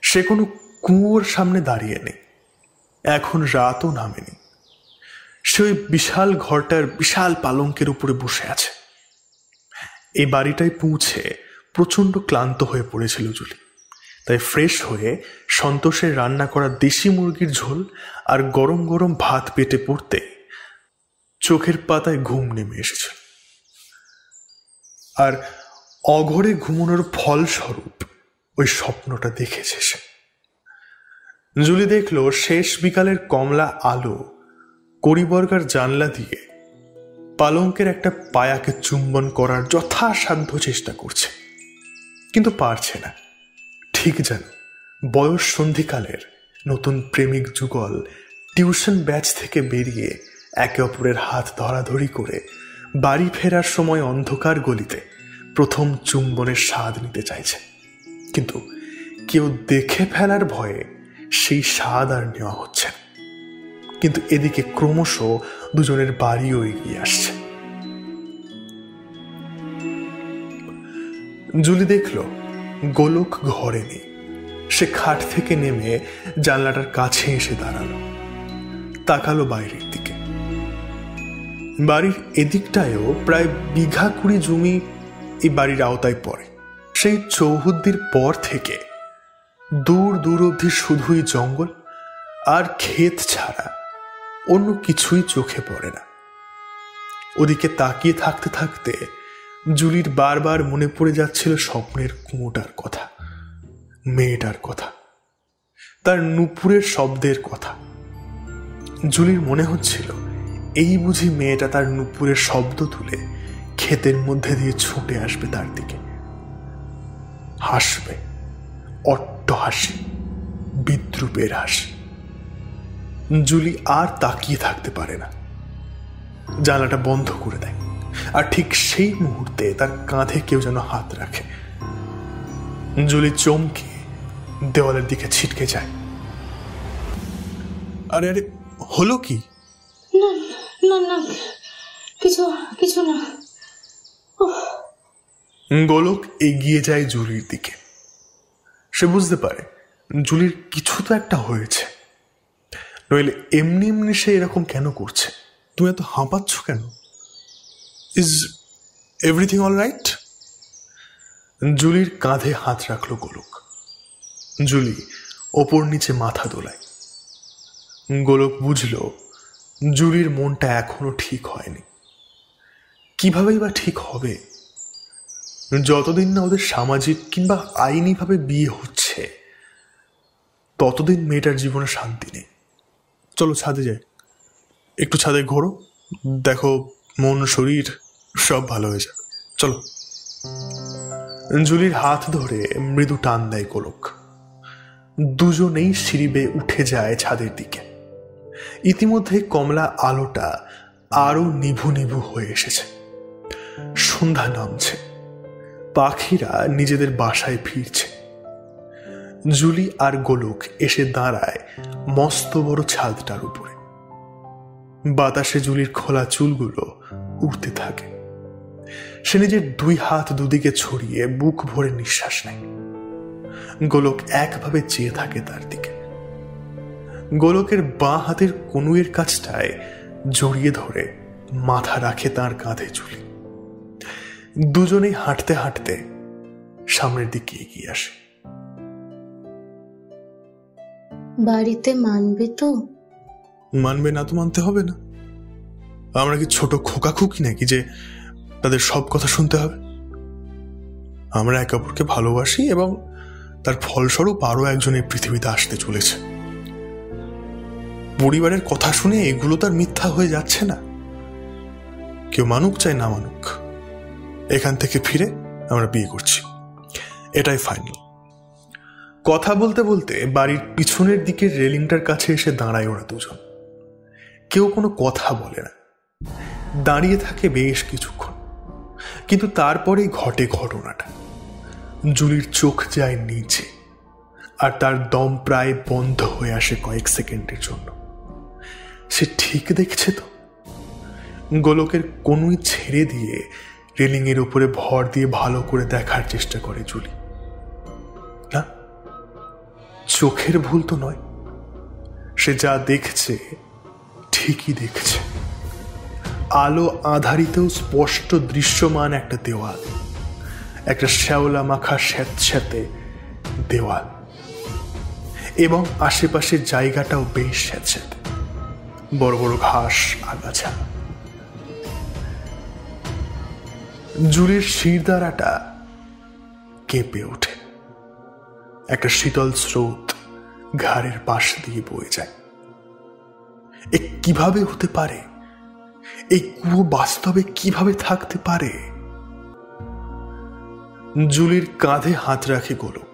সে কোনো কুয়োর সামনে দাঁড়িয়ে নেই। এখন রাতও নামেনি। সে ওই বিশাল ঘরটার বিশাল পালঙ্কের উপরে বসে আছে। এই বাড়িটায় পৌঁছে প্রচণ্ড ক্লান্ত হয়ে পড়েছিল জুলি। তাই ফ্রেশ হয়ে সন্তোষের রান্না করা দেশি মুরগির ঝোল আর গরম গরম ভাত পেটে পড়তে চোখের পাতায় ঘুম নেমে এসেছিল। আর অঘরে ঘুমানোর ফলস্বরূপ ওই স্বপ্নটা দেখেছে সে। জুলি দেখল শেষ বিকালের কমলা আলো কড়িবর্গার জানলা দিয়ে পালঙ্কের একটা পায়াকে চুম্বন করার যথাসাধ্য চেষ্টা করছে, কিন্তু পারছে না। ঠিক যেন বয়স সন্ধিকালের নতুন প্রেমিক যুগল টিউশন ব্যাচ থেকে বেরিয়ে একে অপরের হাত ধরাধরি করে বাড়ি ফেরার সময় অন্ধকার গলিতে প্রথম চুম্বনের স্বাদ নিতে চাইছে, কিন্তু কেউ দেখে ফেলার ভয়ে সেই স্বাদ আর নেওয়া হচ্ছে। কিন্তু এদিকে ক্রমশ দুজনের বাড়িও এগিয়ে আসছে। জুলি দেখল গোলক ঘরে নেই। সে খাট থেকে নেমে জানলাটার কাছে এসে দাঁড়ালো, তাকালো বাইরের দিকে। বাড়ির এদিকটায়ও প্রায় বিঘা 20 জমি এই বাড়ির আওতায় পড়ে। সেই চৌহদ্দির পর থেকে দূর দূর অবধি শুধুই জঙ্গল আর ক্ষেত ছাড়া অন্য কিছুই চোখে পড়ে না। ওদিকে তাকিয়ে থাকতে থাকতে জুলির বারবার মনে পড়ে যাচ্ছিল স্বপ্নের কুয়োটার কথা, মেয়েটার কথা, তার নুপুরের শব্দের কথা। জুলির মনে হচ্ছিল এই বুঝি মেয়েটা তার নুপুরের শব্দ তুলে ক্ষেতের মধ্যে দিয়ে ছুটে আসবে তার দিকে, হাসবে, অট্ট হাসি, বিদ্রুপের হাসি। জুলি আর তাকিয়ে থাকতে পারে না, জানলাটা বন্ধ করে দেয়। আর ঠিক সেই মুহূর্তে তার কাঁধে কেউ যেন হাত রাখে। জুলি চমকে দেওয়ালের দিকে ছিটকে যায়। আরে আরে, হলো কি? না না না, কিছু না। গোলক এগিয়ে যায় জুলির দিকে। সে বুঝতে পারে জুলির কিছু তো একটা হয়েছে, নইলে এমনি এমনি সে এরকম কেন করছে। তুমি এত হাঁপাচ্ছ কেন? Is everything all right? জুলির কাঁধে হাত রাখলো গোলক। জুলি ওপর নিচে মাথা দোলায়। গোলক বুঝল জুলির মনটা এখনো ঠিক হয়নি। কিভাবেই বা ঠিক হবে? যতদিন না ওদের সামাজিক কিংবা আইনিভাবে বিয়ে হচ্ছে ততদিন মেয়েটার জীবনে শান্তি নেই। চলো ছাদে যাই, একটু ছাদে ঘোরো, দেখো মন শরীর সব ভালো হয়ে যাবে। চলো। জুলির হাত ধরে মৃদু টান দেয় গোলক। দুজনেই সিঁড়ি বেয়ে উঠে যায় ছাদের দিকে। ইতিমধ্যে কমলা আলোটা আরো নিভু নিভু হয়ে এসেছে। সন্ধ্যা নামছে, পাখিরা নিজেদের বাসায় ফিরছে। জুলি আর গোলক এসে দাঁড়ায় মস্ত বড় ছাদটার উপরে। বাতাসে জুলির খোলা চুলগুলো উড়তে থাকে। সে নিজের 2 হাত দুদিকে ছড়িয়ে বুক ভরে নিঃশ্বাস নেয়। গোলক একভাবে চেয়ে থাকে তার দিকে। গোলকের বাঁ হাতের কনুইয়ের কাছটায় জড়িয়ে ধরে মাথা রাখে তার কাঁধে জুলি। দুজনেই হাঁটতে হাঁটতে সামনের দিকে এগিয়ে আসে। বাড়িতে মানবে তো? মানবে না তো মানতে হবে না। আমরা কি ছোট খোকা খুকি নাকি যে তাদের সব কথা শুনতে হবে? আমরা একে অপরকে ভালোবাসি এবং তার ফলস্বরূপ আরো একজন এই পৃথিবীতে আসতে চলেছে। পরিবারের কথা শুনে এগুলো তার মিথ্যা হয়ে যাচ্ছে না। কেউ মানুক চাই না মানুক, এখান থেকে ফিরে আমরা বিয়ে করছি, এটাই ফাইনাল। কথা বলতে বলতে বাড়ির পিছনের দিকের রেলিংটার কাছে এসে দাঁড়ায় ওরা দুজন। কেউ কোনো কথা বলে না, দাঁড়িয়ে থাকে বেশ কিছুক্ষণ। কিন্তু তারপরেই ঘটে ঘটনাটা। জুলির চোখ যায় নিচে আর তার দম প্রায় বন্ধ হয়ে আসে কয়েক সেকেন্ডের জন্য। সে ঠিক দেখছে তো, গোলকের কোনোই ছেড়ে দিয়ে রেলিংয়ের উপরে ভর দিয়ে ভালো করে দেখার চেষ্টা করে জুলি। না, চোখের ভুল তো নয়, সে যা দেখছে ঠিকই দেখছে। আলো আধারিতেও স্পষ্ট দৃশ্যমান একটা দেওয়াল, একটা শ্যাওলা মাখা স্যাঁতস্যাঁতে দেওয়াল, এবং আশেপাশের জায়গাটাও বেশ স্যাঁতস্যাঁতে, বড় বড় ঘাস আগাছা। জুলির শিরদাঁড়াটা কেঁপে ওঠে, একটা শীতল স্রোত ঘাড়ের পাশ দিয়ে বয়ে যায়। এ কিভাবে হতে পারে? এই কুয়ো বাস্তবে কিভাবে থাকতে পারে? জুলির কাঁধে হাত রাখে গোলক।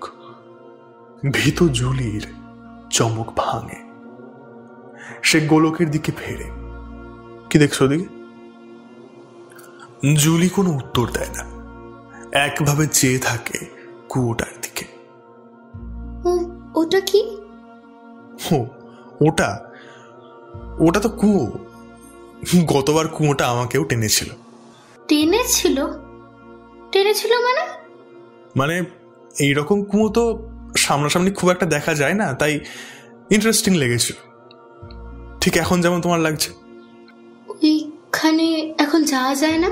ভীত জুলির চমক ভাঙে। সে গোলকের দিকে ফেরে। কি দেখছো ওদিকে? জুলি কোনো উত্তর দেয় না, একভাবে চেয়ে থাকে কুয়োটার দিকে। ওটা কি? ওটা ওটা তো কুয়ো। গতবার কুয়োটা আমাকেও টেনেছিল। টেনেছিল? টেনেছিল মানে? মানে এইরকম কুয়ো তো সামনাসামনি খুব একটা দেখা যায় না, তাই ইন্টারেস্টিং লেগেছিল, ঠিক এখন যেমন তোমার লাগছে। ওইখানে এখন যাওয়া যায় না?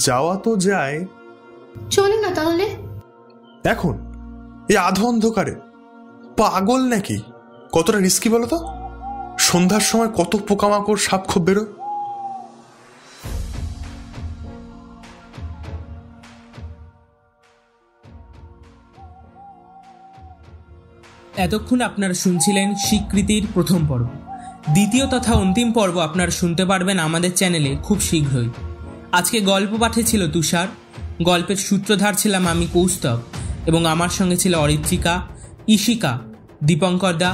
যাওয়া তো যায়। চলো না তাহলে। এখন এই আধো অন্ধকারে? পাগল নাকি? কতটা রিস্কি বলো তো? সন্ধ্যার সময় কত পোকামাকড় সাপ খোপ বেরো। এতক্ষণ আপনারা শুনছিলেন স্বীকৃতির প্রথম পর্ব। দ্বিতীয় তথা অন্তিম পর্ব আপনারা শুনতে পারবেন আমাদের চ্যানেলে খুব শীঘ্রই। আজকে গল্প পাঠে ছিল তুষার, গল্পের সূত্রধার ছিলাম আমি কৌস্তব, এবং আমার সঙ্গে ছিল অরিত্রিকা, ঈশিকা, দীপঙ্কর দা,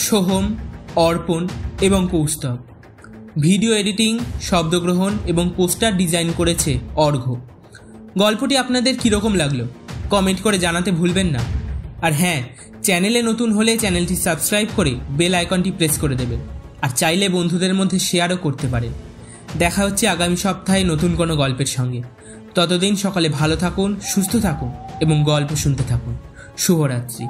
সোহম, অর্পণ এবং কৌস্তব। ভিডিও এডিটিং, শব্দগ্রহণ এবং পোস্টার ডিজাইন করেছে অর্ঘ্য। গল্পটি আপনাদের কীরকম লাগলো কমেন্ট করে জানাতে ভুলবেন না। আর হ্যাঁ, চ্যানেলে নতুন হলে চ্যানেলটি সাবস্ক্রাইব করে বেল আইকনটি প্রেস করে দেবেন, আর চাইলে বন্ধুদের মধ্যে শেয়ারও করতে পারেন। দেখা হচ্ছে আগামী সপ্তাহে নতুন কোনো গল্পের সঙ্গে। ততদিন সকালে ভালো থাকুন, সুস্থ থাকুন এবং গল্প শুনতে থাকুন। শুভরাত্রি।